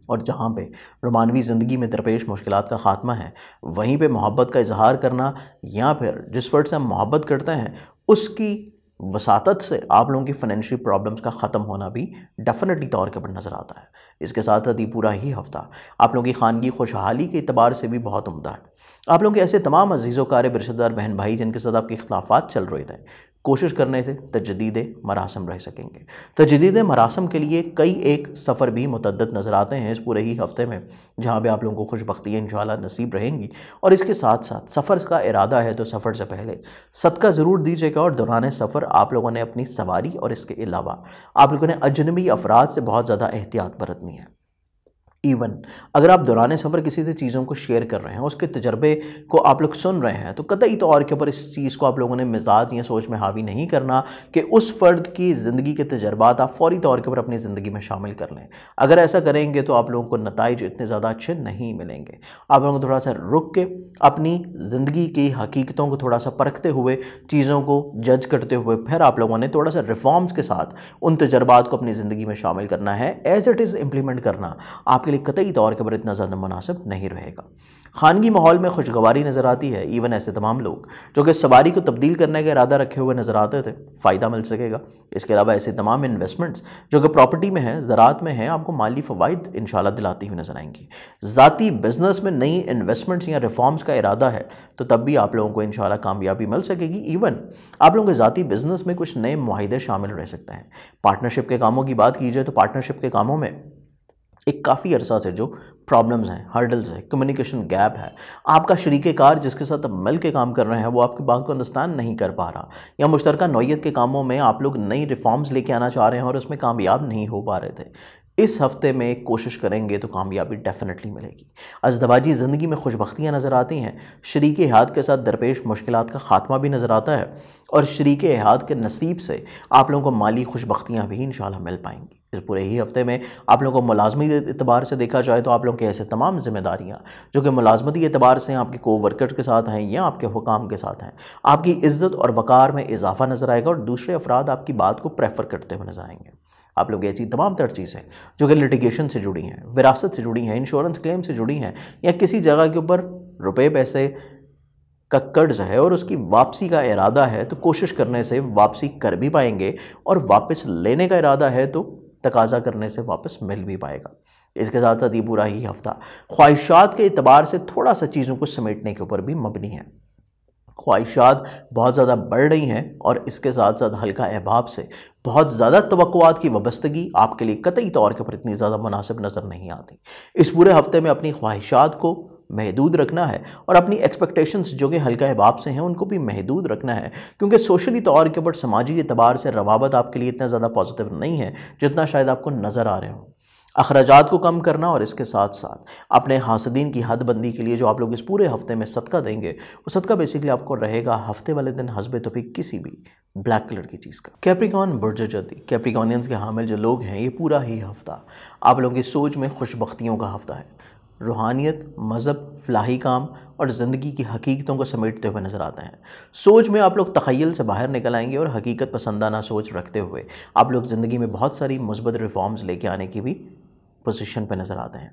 और जहाँ पे रोमानवी ज़िंदगी में दरपेश मुश्किलात का ख़ात्मा है वहीं पे मोहब्बत का इजहार करना या फिर जिस वर्ड से हम मोहब्बत करते हैं उसकी वसातत से आप लोगों की फाइनेंशियल प्रॉब्लम्स का ख़त्म होना भी डेफिनेटली तौर के ऊपर नज़र आता है। इसके साथ साथ ये पूरा ही हफ्ता आप लोगों की खानगी खुशहाली के एतबार से भी बहुत उम्दा है। आप लोगों के ऐसे तमाम अजीज़ व रिश्तेदार बहन भाई जिनके साथ आपके इख्तिलाफ़ात चल रहे थे, कोशिश करने से तजदीद मरासम रह सकेंगे। तजदीद मरासम के लिए कई एक सफ़र भी मुतद्दद नज़र आते हैं इस पूरे ही हफ्ते में, जहाँ पे आप लोगों को खुशबख्तियाँ इंशाअल्लाह नसीब रहेंगी। और इसके साथ साथ सफ़र का इरादा है तो सफ़र से पहले सदका ज़रूर दीजिएगा और दौरान सफ़र आप लोगों ने अपनी सवारी और इसके अलावा आप लोगों ने अजनबी अफराद से बहुत ज़्यादा एहतियात बरतनी है। इवन अगर आप दौरान सफ़र किसी से चीज़ों को शेयर कर रहे हैं, उसके तजर्बे को आप लोग सुन रहे हैं, तो कतई तौर के ऊपर इस चीज़ को आप लोगों ने मिजाज या सोच में हावी नहीं करना कि उस फ़र्द की ज़िंदगी के तजर्बात आप फ़ौरी तौर के ऊपर अपनी ज़िंदगी में शामिल कर लें। अगर ऐसा करेंगे तो आप लोगों को नताइज इतने ज़्यादा अच्छे नहीं मिलेंगे। आप लोगों को थोड़ा सा रुक के अपनी ज़िंदगी की हकीकतों को थोड़ा सा परखते हुए, चीज़ों को जज करते हुए, फिर आप लोगों ने थोड़ा सा रिफॉर्म्स के साथ उन तजर्बात को अपनी ज़िंदगी में शामिल करना है। एज़ इट इज़ इम्प्लीमेंट करना आपके लिए कतई तौर पर इतना ज़्यादा मुनासिब नहीं रहेगा। खानगी माहौल में खुशगवारी नज़र आती है। इवन ऐसे तमाम लोग जो कि सवारी को तब्दील करने का इरादा रखे हुए नज़र आते थे, फ़ायदा मिल सकेगा। इसके अलावा ऐसे तमाम इन्वेस्टमेंट्स जो कि प्रॉपर्टी में हैं, ज़राअत में हैं, आपको माली फ़वाइद इंशाल्लाह दिलाती हुई नज़र आएंगी। ज़ाती बिजनेस में नई इन्वेस्टमेंट्स या रिफॉर्म्स का इरादा है तो तब भी आप लोगों को इंशाल्लाह कामयाबी मिल सकेगी। इवन आप लोगों के ज़ाती बिजनेस में कुछ नए मुआहिदे शामिल रह सकते हैं। पार्टनरशिप के कामों की बात की जाए तो पार्टनरशिप के कामों में एक काफ़ी अरसा से जो प्रॉब्लम्स हैं, हर्डल्स हैं, कम्युनिकेशन गैप है, आपका शरीके कार जिसके साथ आप मिल के काम कर रहे हैं वो आपकी बात को अंडरस्टैंड नहीं कर पा रहा, या मुश्तरका नौयत के कामों में आप लोग नई रिफॉर्म्स लेके आना चाह रहे हैं और उसमें कामयाब नहीं हो पा रहे थे, इस हफ्ते में कोशिश करेंगे तो कामयाबी डेफिनेटली मिलेगी। अज़दवाजी ज़िंदगी में खुशबख्तियाँ नज़र आती हैं। शरीक हयात के साथ दरपेश मुश्किलात का ख़ात्मा भी नज़र आता है और शरीक हयात के नसीब से आप लोगों को माली खुशबख्तियाँ भी इंशाल्लाह मिल पाएंगी। इस पूरे ही हफ्ते में आप लोगों को मुलाजमती एतबार से देखा जाए तो आप लोगों के ऐसे तमाम जिम्मेदारियाँ जो कि मुलाजमती एतबार से आपके को वर्कर के साथ हैं या आपके हुकाम के साथ हैं, आपकी इज़्ज़त और वक़ार में इजाफा नज़र आएगा और दूसरे अफराद आपकी बात को प्रेफर करते हुए नजर आएंगे। आप लोग ऐसी तमाम तर चीज़ें जो कि लिटिगेशन से जुड़ी हैं, विरासत से जुड़ी हैं, इंश्योरेंस क्लेम से जुड़ी हैं, या किसी जगह के ऊपर रुपए पैसे का कर्ज है और उसकी वापसी का इरादा है तो कोशिश करने से वापसी कर भी पाएंगे, और वापस लेने का इरादा है तो तकाजा करने से वापस मिल भी पाएगा। इसके साथ साथ ये पूरा ही हफ्ता ख्वाहिशात के एतबार से थोड़ा सा चीज़ों को समेटने के ऊपर भी मबनी है। ख्वाहिशात बहुत ज़्यादा बढ़ रही हैं और इसके साथ साथ हल्का अहबाब से बहुत ज़्यादा तवक्कुआत की वाबस्तगी आपके लिए कतई तौर के पर इतनी ज़्यादा मुनासिब नज़र नहीं आती। इस पूरे हफ्ते में अपनी ख्वाहिशात को महदूद रखना है और अपनी एक्सपेक्टेशंस जो कि हल्का अहबाब से हैं उनको भी महदूद रखना है, क्योंकि सोशली तौर के ऊपर समाजी एतबार से रवाबत आपके लिए इतना ज़्यादा पॉजिटिव नहीं है जितना शायद आपको नज़र आ रहे हों। अखराजात को कम करना और इसके साथ साथ अपने हासदीन की हदबंदी के लिए जो आप लोग इस पूरे हफ्ते में सदका देंगे, वो सदका बेसिकली आपको रहेगा हफ्ते वाले दिन हस्बे तौफीक किसी भी ब्लैक कलर की चीज़ का। कैप्रिकॉन बुर्ज जदी कैप्रिकॉनियंस के हामिल जो लोग हैं, ये पूरा ही हफ्ता आप लोगों की सोच में खुशबख्तियों का हफ्ता है। रूहानियत, मज़हब, फलाही काम और ज़िंदगी की हकीकतों को समेटते हुए नज़र आते हैं। सोच में आप लोग तख़य्युल से बाहर निकल आएंगे और हकीकत पसंदाना सोच रखते हुए आप लोग ज़िंदगी में बहुत सारी मुस्बत रिफॉर्म्स लेके आने की भी पोजीशन पे नज़र आते हैं।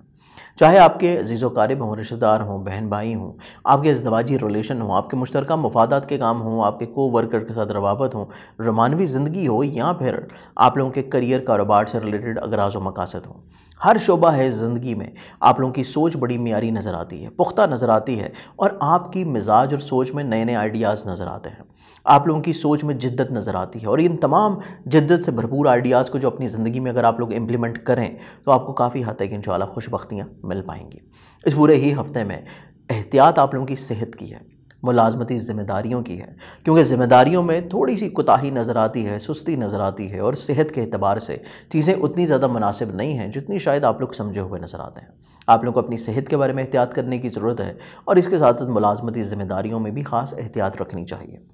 चाहे आपके अजीज़ व क़ारिब हों, रिश्तेदार हों, बहन भाई हों, आपके इज़दवाजी रिलेशन हो, आपके मुश्तरका मफादात के काम हों, आपके को वर्कर के साथ रवाबत हो, रोमानवी ज़िंदगी हो, या फिर आप लोगों के करियर कारोबार से रिलेटेड अगराज़ व मकासद हों, हर शोबा है ज़िंदगी में आप लोगों की सोच बड़ी मियारी नज़र आती है, पुख्ता नज़र आती है और आपकी मिजाज और सोच में नए नए आइडियाज़ नज़र आते हैं। आप लोगों की सोच में जिद्दत नज़र आती है और इन तमाम जिद्दत से भरपूर आइडियाज़ को जो अपनी ज़िंदगी में अगर आप लोग इम्प्लीमेंट करें तो आपको काफ़ी हद तक इंशाल्लाह खुशबख्तियाँ मिल पाएंगी। इस पूरे ही हफ्ते में एहतियात आप लोगों की सेहत की है, मुलाजमती ज़िम्मेदारियों की है, क्योंकि ज़िम्मेदारियों में थोड़ी सी कोताही नज़र आती है, सुस्ती नज़र आती है और सेहत के एतबार से चीज़ें उतनी ज़्यादा मुनासिब नहीं हैं जितनी शायद आप लोग समझे हुए नज़र आते हैं। आप लोग को अपनी सेहत के बारे में एहतियात करने की ज़रूरत है और इसके साथ साथ मुलाजमती ज़िम्मेदारियों में भी ख़ास एहतियात रखनी चाहिए।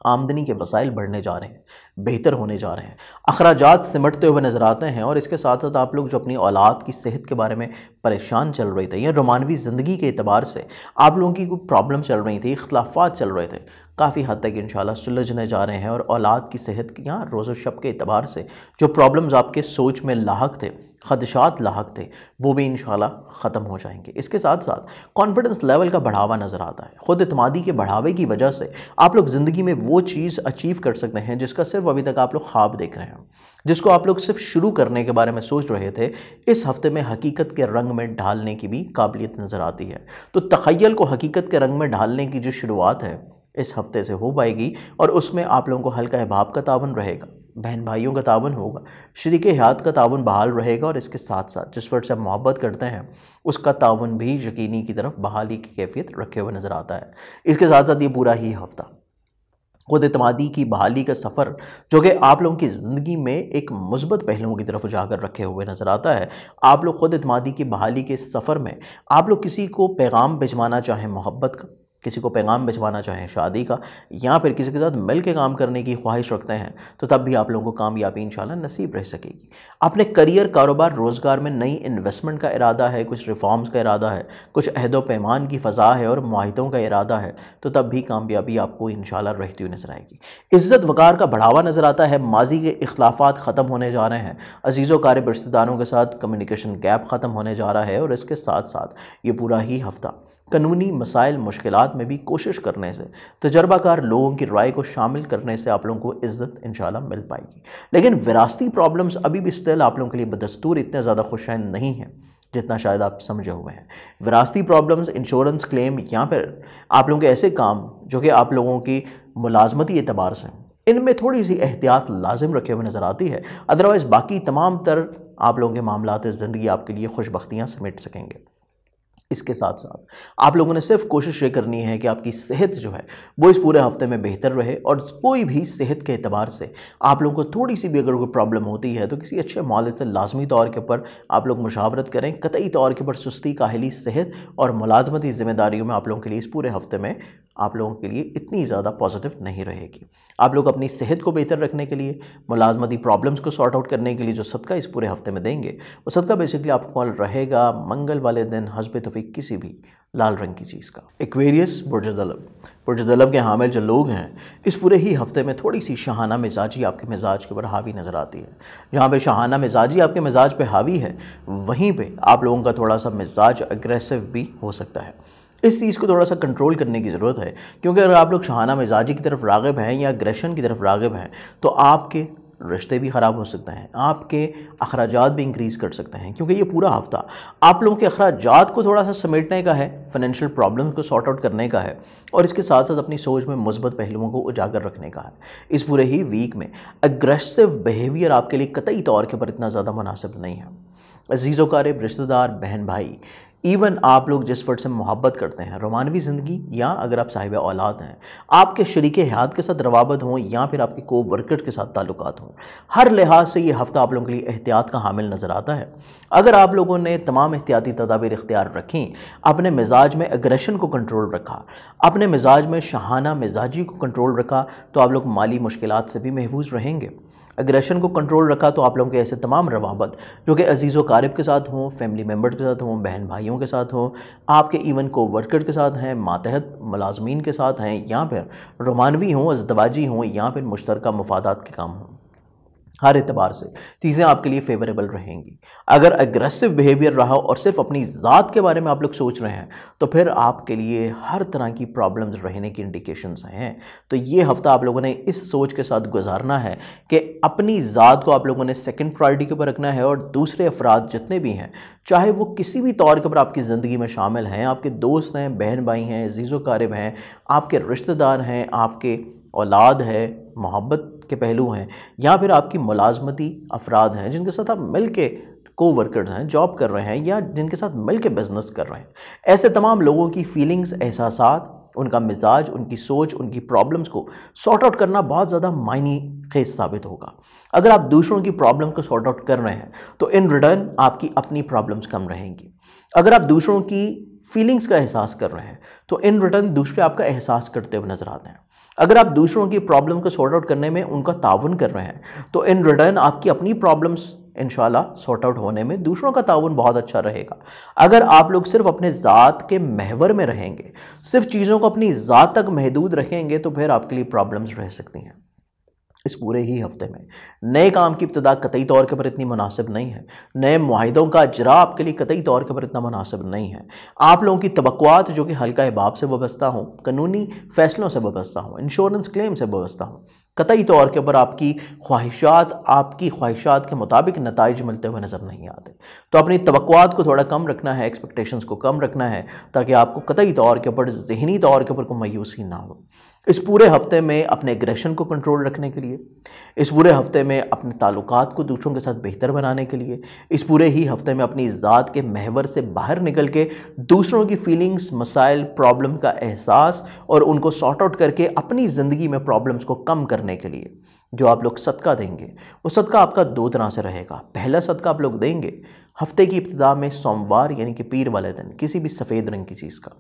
आमदनी के वसाइल बढ़ने जा रहे हैं, बेहतर होने जा रहे हैं, अखराजात सिमटते हुए नज़र आते हैं और इसके साथ साथ आप लोग जो अपनी औलाद की सेहत के बारे में परेशान चल रहे थे या रोमानवी ज़िंदगी के एतबार से आप लोगों की कोई प्रॉब्लम चल रही थी, इख्तलाफात चल रहे थे, काफ़ी हद तक इंशाल्लाह सुलझने जा रहे हैं और औलाद की सेहत की यहाँ रोज़ शब के एतबार से जो प्रॉब्लम्स आपके सोच में लाहक थे, खदशात लाहक थे, वो भी इंशाल्लाह ख़त्म हो जाएंगे। इसके साथ साथ कॉन्फिडेंस लेवल का बढ़ावा नज़र आता है। ख़ुद एतमादी के बढ़ावे की वजह से आप लोग ज़िंदगी में वो चीज़ अचीव कर सकते हैं जिसका सिर्फ अभी तक आप लोग ख्वाब देख रहे हैं, जिसको आप लोग सिर्फ शुरू करने के बारे में सोच रहे थे, इस हफ्ते में हकीकत के रंग में ढालने की भी काबिलियत नज़र आती है। तो तख़य्युल को हकीकत के रंग में ढालने की जो शुरुआत है इस हफ्ते से हो पाएगी और उसमें आप लोगों को हल्का अहबाब का तावन रहेगा, बहन भाइयों का तावन होगा, शरीक हयात का तावन बहाल रहेगा और इसके साथ साथ जिस वर्ड से आप मोहब्बत करते हैं उसका तावन भी यकीनी की तरफ बहाली की कैफियत रखे हुए नज़र आता है। इसके साथ साथ ये पूरा ही हफ्ता खुद एतमादी की बहाली का सफ़र जो कि आप लोगों की ज़िंदगी में एक मुस्बत पहलुओं की तरफ उजागर रखे हुए नज़र आता है। आप लोग खुद एतमादी की बहाली के सफ़र में आप लोग किसी को पैगाम भिजवाना चाहें मोहब्बत का, किसी को पैगाम भिजवाना चाहें शादी का, या फिर किसी के साथ मिल के काम करने की ख्वाहिश रखते हैं, तो तब भी आप लोगों को कामयाबी इंशाल्लाह नसीब रह सकेगी। अपने करियर, कारोबार, रोज़गार में नई इन्वेस्टमेंट का इरादा है, कुछ रिफॉर्म्स का इरादा है, कुछ अहदो पैमान की फ़ज़ा है और मुआहिदों का इरादा है, तो तब भी कामयाबी आपको इंशाल्लाह रहती हुई नज़र आएगी। इज़्ज़त वक़ार का बढ़ावा नज़र आता है। माजी के इख्लाफ़ात ख़त्म होने जा रहे हैं। अज़ीज़ो क़ारिब रिश्तेदारों के साथ कम्युनिकेशन गैप ख़त्म होने जा रहा है। और इसके साथ साथ ये पूरा ही हफ़्ता कानूनी मसाइल, मुश्किलात में भी कोशिश करने से, तजर्बाकार लोगों की राय को शामिल करने से आप लोगों को इज़्ज़त इंशाल्लाह मिल पाएगी। लेकिन विरासती प्रॉब्लम्स अभी भी स्टिल आप लोगों के लिए बदस्तूर इतने ज़्यादा खुशैन नहीं हैं जितना शायद आप समझे हुए हैं। विरासती प्रॉब्लम्स, इंश्योरेंस क्लेम, या फिर आप लोगों के ऐसे काम जो कि आप लोगों की मुलाजमती एतबार से, इनमें थोड़ी सी एहतियात लाजिम रखे हुए नज़र आती है। अदरवाइज़ बाकी तमाम तर आप लोगों के मामलात ज़िंदगी आपके लिए खुशबख्तियाँ समेट सकेंगे। इसके साथ साथ आप लोगों ने सिर्फ कोशिश ये करनी है कि आपकी सेहत जो है वो इस पूरे हफ्ते में बेहतर रहे। और कोई भी सेहत के एतबार से आप लोगों को थोड़ी सी भी अगर कोई प्रॉब्लम होती है तो किसी अच्छे मालिक से लाजमी तौर के ऊपर आप लोग मुशावरत करें। कतई तौर के ऊपर सुस्ती, काहली, सेहत और मुलाजमती ज़िम्मेदारियों में आप लोगों के लिए इस पूरे हफ्ते में आप लोगों के लिए इतनी ज़्यादा पॉजिटिव नहीं रहेगी। आप लोग अपनी सेहत को बेहतर रखने के लिए, मुलाजमती प्रॉब्लम्स को सॉर्ट आउट करने के लिए जो सदका इस पूरे हफ्ते में देंगे, वो सदका बेसिकली आपको रहेगा मंगल वाले दिन हस्ब तौफीक किसी भी लाल रंग की चीज़ का। एक्वेरियस, बुर्ज दलव के हामिल जो लोग हैं, इस पूरे ही हफ्ते में थोड़ी सी शहाना मिजाजी आपके मिजाज के ऊपर हावी नज़र आती है। जहाँ पे शहाना मिजाजी आपके मिजाज पे हावी है, वहीं पे आप लोगों का थोड़ा सा मिजाज अग्रेसिव भी हो सकता है। इस चीज़ को थोड़ा सा कंट्रोल करने की ज़रूरत है, क्योंकि अगर आप लोग शहाना मिजाजी की तरफ राग़िब हैं या अग्रेशन की तरफ राग़िब हैं तो आपके रिश्ते भी ख़राब हो सकते हैं, आपके अखराजात भी इंक्रीज़ कर सकते हैं। क्योंकि ये पूरा हफ्ता आप लोगों के अखराजात को थोड़ा सा समेटने का है, फाइनेंशियल प्रॉब्लम्स को सॉर्ट आउट करने का है, और इसके साथ साथ अपनी सोच में मुस्बत पहलुओं को उजागर रखने का है। इस पूरे ही वीक में अग्रेसिव बिहेवियर आपके लिए कतई तौर के पर इतना ज़्यादा मुनासिब नहीं है। अज़ीज़ो क़ारिब, रिश्तेदार, बहन भाई, इवन आप लोग जिस फर्द से मोहब्बत करते हैं, रोमानवी ज़िंदगी, या अगर आप साहिब औलाद हैं, आपके शरीक हयात के साथ रवाबत हों या फिर आपके को वर्कर के साथ ताल्लुकात हों, हर लिहाज से ये हफ़्ता आप लोगों के लिए एहतियात का हामिल नज़र आता है। अगर आप लोगों ने तमाम एहतियाती तदाबीर इख्तियार रखी, अपने मिजाज में अग्रेशन को कंट्रोल रखा, अपने मिजाज में शहाना मिजाजी को कंट्रोल रखा, तो आप लोग माली मुश्किलात से भी महफूज रहेंगे। अग्रेशन को कंट्रोल रखा तो आप लोगों के ऐसे तमाम रवाबत जो कि अज़ीज़ो क़ारिब के साथ हों, फैमिली मेम्बर के साथ हों, बहन भाइयों के साथ हों, आपके इवन को वर्कर के साथ हैं, मातहत मुलाजमीन के साथ हैं, या फिर रोमानवी हों, अज़दवाजी हों, या फिर मुश्तरका मफादात के काम हों, हर एतबार से चीज़ें आपके लिए फेवरेबल रहेंगी। अगर अग्रेसिव बिहेवियर रहा और सिर्फ अपनी ज़ात के बारे में आप लोग सोच रहे हैं, तो फिर आपके लिए हर तरह की प्रॉब्लम्स रहने की इंडिकेशंस हैं। तो ये हफ़्ता आप लोगों ने इस सोच के साथ गुजारना है कि अपनी ज़ात को आप लोगों ने सेकंड प्रायोरिटी के ऊपर रखना है, और दूसरे अफराद जितने भी हैं, चाहे वो किसी भी तौर के ऊपर आपकी ज़िंदगी में शामिल हैं, आपके दोस्त हैं, बहन भाई हैं, अज़ीज़ो क़ारिब हैं, आपके रिश्तेदार हैं, आपके औलाद है, मोहब्बत के पहलू हैं, या फिर आपकी मुलाजमती अफराद हैं जिनके साथ आप मिल के को वर्कर्स हैं, जॉब कर रहे हैं, या जिनके साथ मिल के बिज़नेस कर रहे हैं, ऐसे तमाम लोगों की फीलिंग्स, एहसासात, उनका मिजाज, उनकी सोच, उनकी प्रॉब्लम्स को सॉर्ट आउट करना बहुत ज़्यादा मायने खेज साबित होगा। अगर आप दूसरों की प्रॉब्लम को सॉर्ट आउट कर रहे हैं तो इन रिटर्न आपकी अपनी प्रॉब्लम्स कम रहेंगी। अगर आप दूसरों की फीलिंग्स का एहसास कर रहे हैं तो इन रिटर्न दूसरे आपका एहसास करते हुए नज़र आते हैं। अगर आप दूसरों की प्रॉब्लम को सॉर्ट आउट करने में उनका ताउन कर रहे हैं तो इन रिटर्न आपकी अपनी प्रॉब्लम्स इंशाल्लाह सॉर्ट आउट होने में दूसरों का ताउन बहुत अच्छा रहेगा। अगर आप लोग सिर्फ अपने ज़ात के महवर में रहेंगे, सिर्फ चीज़ों को अपनी ज़ात तक महदूद रखेंगे, तो फिर आपके लिए प्रॉब्लम्स रह सकती हैं। इस पूरे ही हफ्ते में नए काम की इब्तिदा कतई तौर के पर इतनी मुनासिब नहीं है। नए मुआहिदों का इजरा आपके लिए कतई तौर के पर इतना मुनासिब नहीं है। आप लोगों की तवक्कुआत जो कि हल्का हिबाब से वाबस्ता हों, कानूनी फ़ैसलों से वाबस्ता हों, इंश्योरेंस क्लेम से वाबस्ता हों, कतई तौर के ऊपर आपकी ख्वाहिशात के मुताबिक नताइज मिलते हुए नज़र नहीं आते। तो अपनी तवक्कुआत को थोड़ा कम रखना है, एक्सपेक्टेशंस को कम रखना है, ताकि आपको कतई तौर के ऊपर ज़हनी तौर के ऊपर कोई मायूसी ना हो। इस पूरे हफ्ते में अपने एग्रेशन को कंट्रोल रखने के लिए, इस पूरे हफ्ते में अपने ताल्लुकात को दूसरों के साथ बेहतर बनाने के लिए, इस पूरे ही हफ्ते में अपनी ज़ात के महवर से बाहर निकल के दूसरों की फीलिंग्स, मसाइल, प्रॉब्लम का एहसास और उनको सॉर्ट आउट करके अपनी ज़िंदगी में प्रॉब्लम्स को कम करने के लिए जो आप लोग सदका देंगे, वो सदका आपका दो तरह से रहेगा। पहला सदका आप लोग देंगे हफ्ते की इब्तिदा में सोमवार यानी कि पीर वाले दिन किसी भी सफ़ेद रंग की चीज़ का।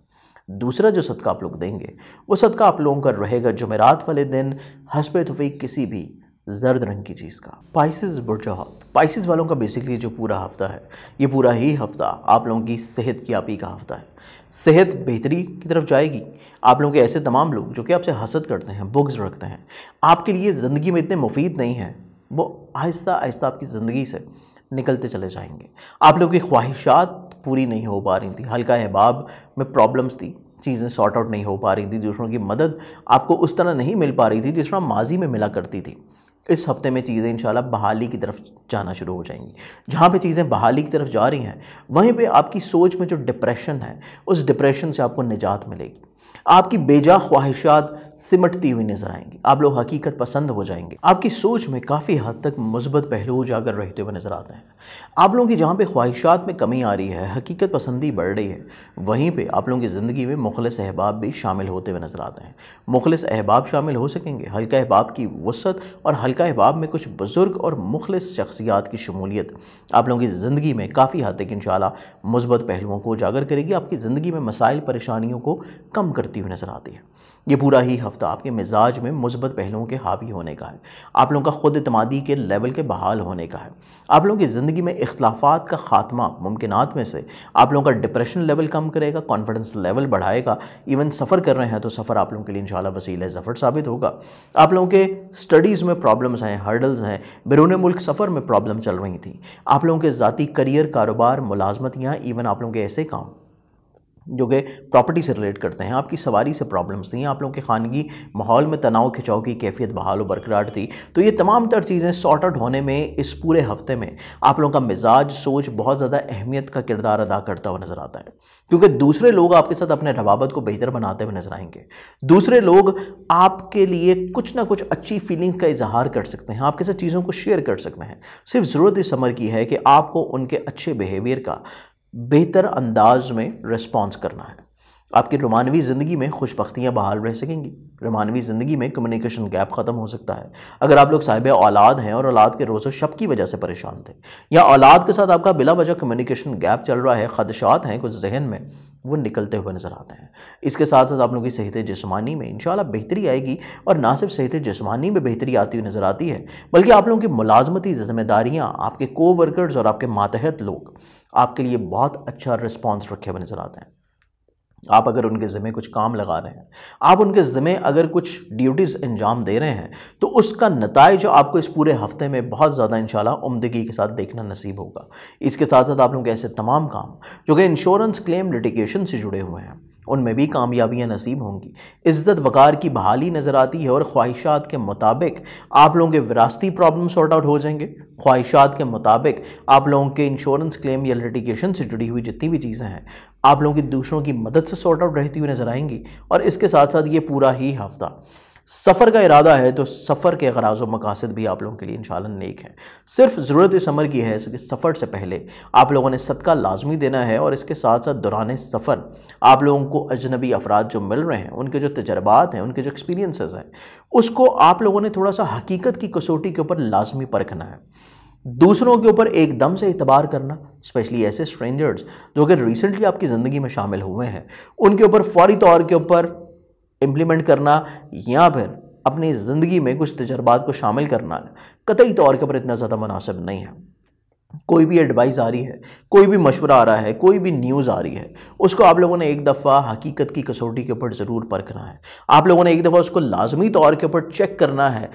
दूसरा जो सदका आप लोग देंगे वो सदका आप लोगों का रहेगा जुमेरात वाले दिन हस्ब तौफीक किसी भी जर्द रंग की चीज़ का। पाइसेस बुर्जहात, पाइसेस वालों का बेसिकली जो पूरा हफ्ता है, ये पूरा ही हफ्ता आप लोगों की सेहत की याबी का हफ्ता है। सेहत बेहतरी की तरफ जाएगी। आप लोगों के ऐसे तमाम लोग जो कि आपसे हसद करते हैं, बुग़्ज़ रखते हैं, आपके लिए ज़िंदगी में इतने मुफीद नहीं हैं, वो आहिस्ता आहिस्ता आपकी ज़िंदगी से निकलते चले जाएंगे। आप लोगों की ख्वाहिशात पूरी नहीं हो पा रही थी, हल्का अहबाब में प्रॉब्लम्स थी, चीज़ें सॉर्ट आउट नहीं हो पा रही थी, दूसरों की मदद आपको उस तरह नहीं मिल पा रही थी जिस तरह माजी में मिला करती थी। इस हफ्ते में चीज़ें इंशाल्लाह बहाली की तरफ जाना शुरू हो जाएंगी। जहाँ पे चीज़ें बहाली की तरफ जा रही हैं वहीं पे आपकी सोच में जो डिप्रेशन है उस डिप्रेशन से आपको निजात मिलेगी। आपकी बेजा ख्वाहिशात सिमटती हुई नजर आएंगी। आप लोग हकीकत पसंद हो जाएंगे। आपकी सोच में काफ़ी हद तक मुस्बत पहलू उजागर रहते हुए नजर आते हैं। आप लोगों की जहाँ पे ख्वाहिशात में कमी आ रही है, हकीकत पसंदी बढ़ रही है, वहीं पे आप लोगों की ज़िंदगी में मुखलिस अहबाब भी शामिल होते हुए नजर आते हैं। मुखलिस अहबाब शामिल हो सकेंगे। हल्का अहबाब की वसअत और हल्का अहबाब में कुछ बुज़ुर्ग और मुखलिस शख्सियात की शमूलियत आप लोगों की ज़िंदगी में काफ़ी हद तक इंशाल्लाह मुस्बत पहलुओं को उजागर करेगी। आपकी ज़िंदगी में मसाइल परेशानियों को कम करती हुई नज़र आती है। ये पूरा ही हफ्ता आपके मिजाज में मुस्बत पहलुओं के हावी होने का है। आप लोगों का खुद इत्मीदी के लेवल के बहाल होने का है। आप लोगों की ज़िंदगी में इख्तलाफात का खात्मा मुमकिनात में से आप लोगों का डिप्रेशन लेवल कम करेगा, कॉन्फिडेंस लेवल बढ़ाएगा। इवन सफ़र कर रहे हैं तो सफ़र आप लोगों के लिए इंशाल्लाह वसीला ज़फ़र साबित होगा। आप लोगों के स्टडीज़ में प्रॉब्लम्स हैं, हर्डल्स हैं, बैरून मुल्क सफ़र में प्रॉब्लम चल रही थी। आप लोगों के ज़ाती करियर, कारोबार, मुलाजमत या इवन आप लोगों के ऐसे काम जो कि प्रॉपर्टी से रिलेट करते हैं, आपकी सवारी से प्रॉब्लम्स थी, आप लोगों के खानगी माहौल में तनाव खिंचाव की कैफियत बहाल व बरकरार थी, तो ये तमाम तर चीज़ें सॉर्ट आउट होने में इस पूरे हफ्ते में आप लोगों का मिजाज, सोच बहुत ज़्यादा अहमियत का किरदार अदा करता हुआ नज़र आता है। क्योंकि दूसरे लोग आपके साथ अपने रवाबत को बेहतर बनाते हुए नजर आएंगे। दूसरे लोग आपके लिए कुछ ना कुछ अच्छी फीलिंग्स का इजहार कर सकते हैं, आपके साथ चीज़ों को शेयर कर सकते हैं। सिर्फ ज़रूरत इस अमर की है कि आपको उनके अच्छे बिहेवियर का बेहतर अंदाज में रिस्पॉन्स करना है। आपकी रोमानवी ज़िंदगी में खुशबख्तियाँ बहाल रह सकेंगी। रोमानवी ज़िंदगी में कम्युनिकेशन गैप ख़त्म हो सकता है। अगर आप लोग साहिब औलाद हैं और औलाद के रोज़ो शब की वजह से परेशान थे, या औलाद के साथ आपका बिला वजह कम्युनिकेशन गैप चल रहा है, ख़दशात हैं कुछ जहन में, वो निकलते हुए नज़र आते हैं। इसके साथ साथ आप लोगों की सेहत जिस्मानी में इंशाल्लाह बेहतरी आएगी। और ना सिर्फ सेहत जिस्मानी में बेहतरी आती हुई नज़र आती है, बल्कि आप लोगों की मुलाजमती ज़िम्मेदारियाँ, आपके को वर्कर्स और आपके मातहत लोग आपके लिए बहुत अच्छा रिस्पॉन्स रखे हुए नज़र आते हैं। आप अगर उनके ज़िम्मे कुछ काम लगा रहे हैं, आप उनके ज़िम्मे अगर कुछ ड्यूटीज़ अंजाम दे रहे हैं, तो उसका नताइज आपको इस पूरे हफ्ते में बहुत ज़्यादा इंशाल्लाह उम्दगी के साथ देखना नसीब होगा। इसके साथ साथ आप लोगों के ऐसे तमाम काम जो कि इंश्योरेंस क्लेम लिटिगेशन से जुड़े हुए हैं, उनमें भी कामयाबियां नसीब होंगी। इज़्ज़त वक़ार की बहाली नज़र आती है और ख्वाहिशात के मुताबिक आप लोगों के विरासती प्रॉब्लम सॉर्ट आउट हो जाएंगे। ख्वाहिशात के मुताबिक आप लोगों के इंश्योरेंस क्लेम या लिटिगेशन से जुड़ी हुई जितनी भी चीज़ें हैं आप लोगों की दूसरों की मदद से सॉर्ट आउट रहती हुई नज़र आएंगी। और इसके साथ साथ ये पूरा ही हफ्ता सफ़र का इरादा है तो सफ़र के ग़राज़ व मकासद भी आप लोगों के लिए इंशाल्लाह नेक है। सिर्फ ज़रूरत इस अमर की है कि सफ़र से पहले आप लोगों ने सदका लाजमी देना है। और इसके साथ साथ दौरान सफ़र आप लोगों को अजनबी अफराद जो मिल रहे हैं, उनके जो तजर्बात हैं, उनके जो एक्सपीरियंसेस हैं, उसको आप लोगों ने थोड़ा सा हकीकत की कसौटी के ऊपर लाजमी परखना है। दूसरों के ऊपर एकदम से इतबार करना, स्पेशली ऐसे स्ट्रेंजर्स जो कि रिसेंटली आपकी ज़िंदगी में शामिल हुए हैं, उनके ऊपर फौरी तौर के ऊपर इम्प्लीमेंट करना या फिर अपनी ज़िंदगी में कुछ तजर्बात को शामिल करना कतई तौर के ऊपर इतना ज़्यादा मुनासिब नहीं है। कोई भी एडवाइस आ रही है, कोई भी मशवरा आ रहा है, कोई भी न्यूज़ आ रही है, उसको आप लोगों ने एक दफ़ा हकीकत की कसौटी के ऊपर ज़रूर परखना है। आप लोगों ने एक दफ़ा उसको लाजमी तौर के ऊपर चेक करना है,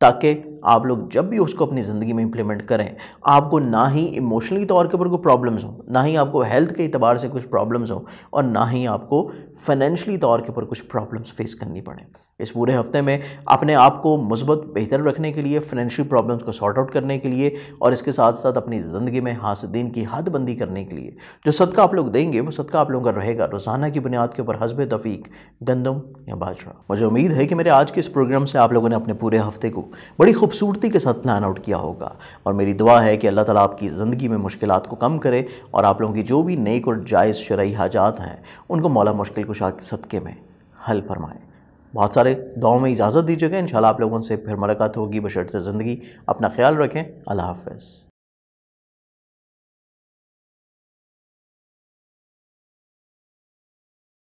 ताकि आप लोग जब भी उसको अपनी ज़िंदगी में इम्प्लीमेंट करें, आपको ना ही इमोशनली तौर के ऊपर कोई प्रॉब्लम्स हो, ना ही आपको हेल्थ के एतबार से कुछ प्रॉब्लम्स हो, और ना ही आपको फाइनेंशली तौर के ऊपर कुछ प्रॉब्लम्स फेस करनी पड़े। इस पूरे हफ्ते में अपने आप को मुस्बत बेहतर रखने के लिए, फाइनेंशियल प्रॉब्लम्स को सॉर्ट आउट करने के लिए, और इसके साथ साथ अपनी ज़िंदगी में हासिदीन की हदबंदी करने के लिए जो सदका आप लोग देंगे, वो सदका आप लोगों का रहेगा रोज़ाना की बुनियाद के ऊपर हस्ब तौफीक गंदम या बाजरा। मुझे उम्मीद है कि मेरे आज के इस प्रोग्राम से आप लोगों ने अपने पूरे हफ्ते को बड़ी खूबसूरती के साथ प्लान आउट किया होगा। और मेरी दुआ है कि अल्लाह ताला आपकी ज़िंदगी में मुश्किलात को कम करे और आप लोगों की जो भी नेक और जायज़ शरई हाजात हैं उनको मौला मुश्किल कुशा के सदक़े में हल फरमाए। बहुत सारे दुआओं में इजाज़त दीजिएगा। इंशाल्लाह आप लोगों से फिर मुलाकात होगी। बशर्ते ज़िंदगी। अपना ख्याल रखें। अल्लाह हाफ़िज़।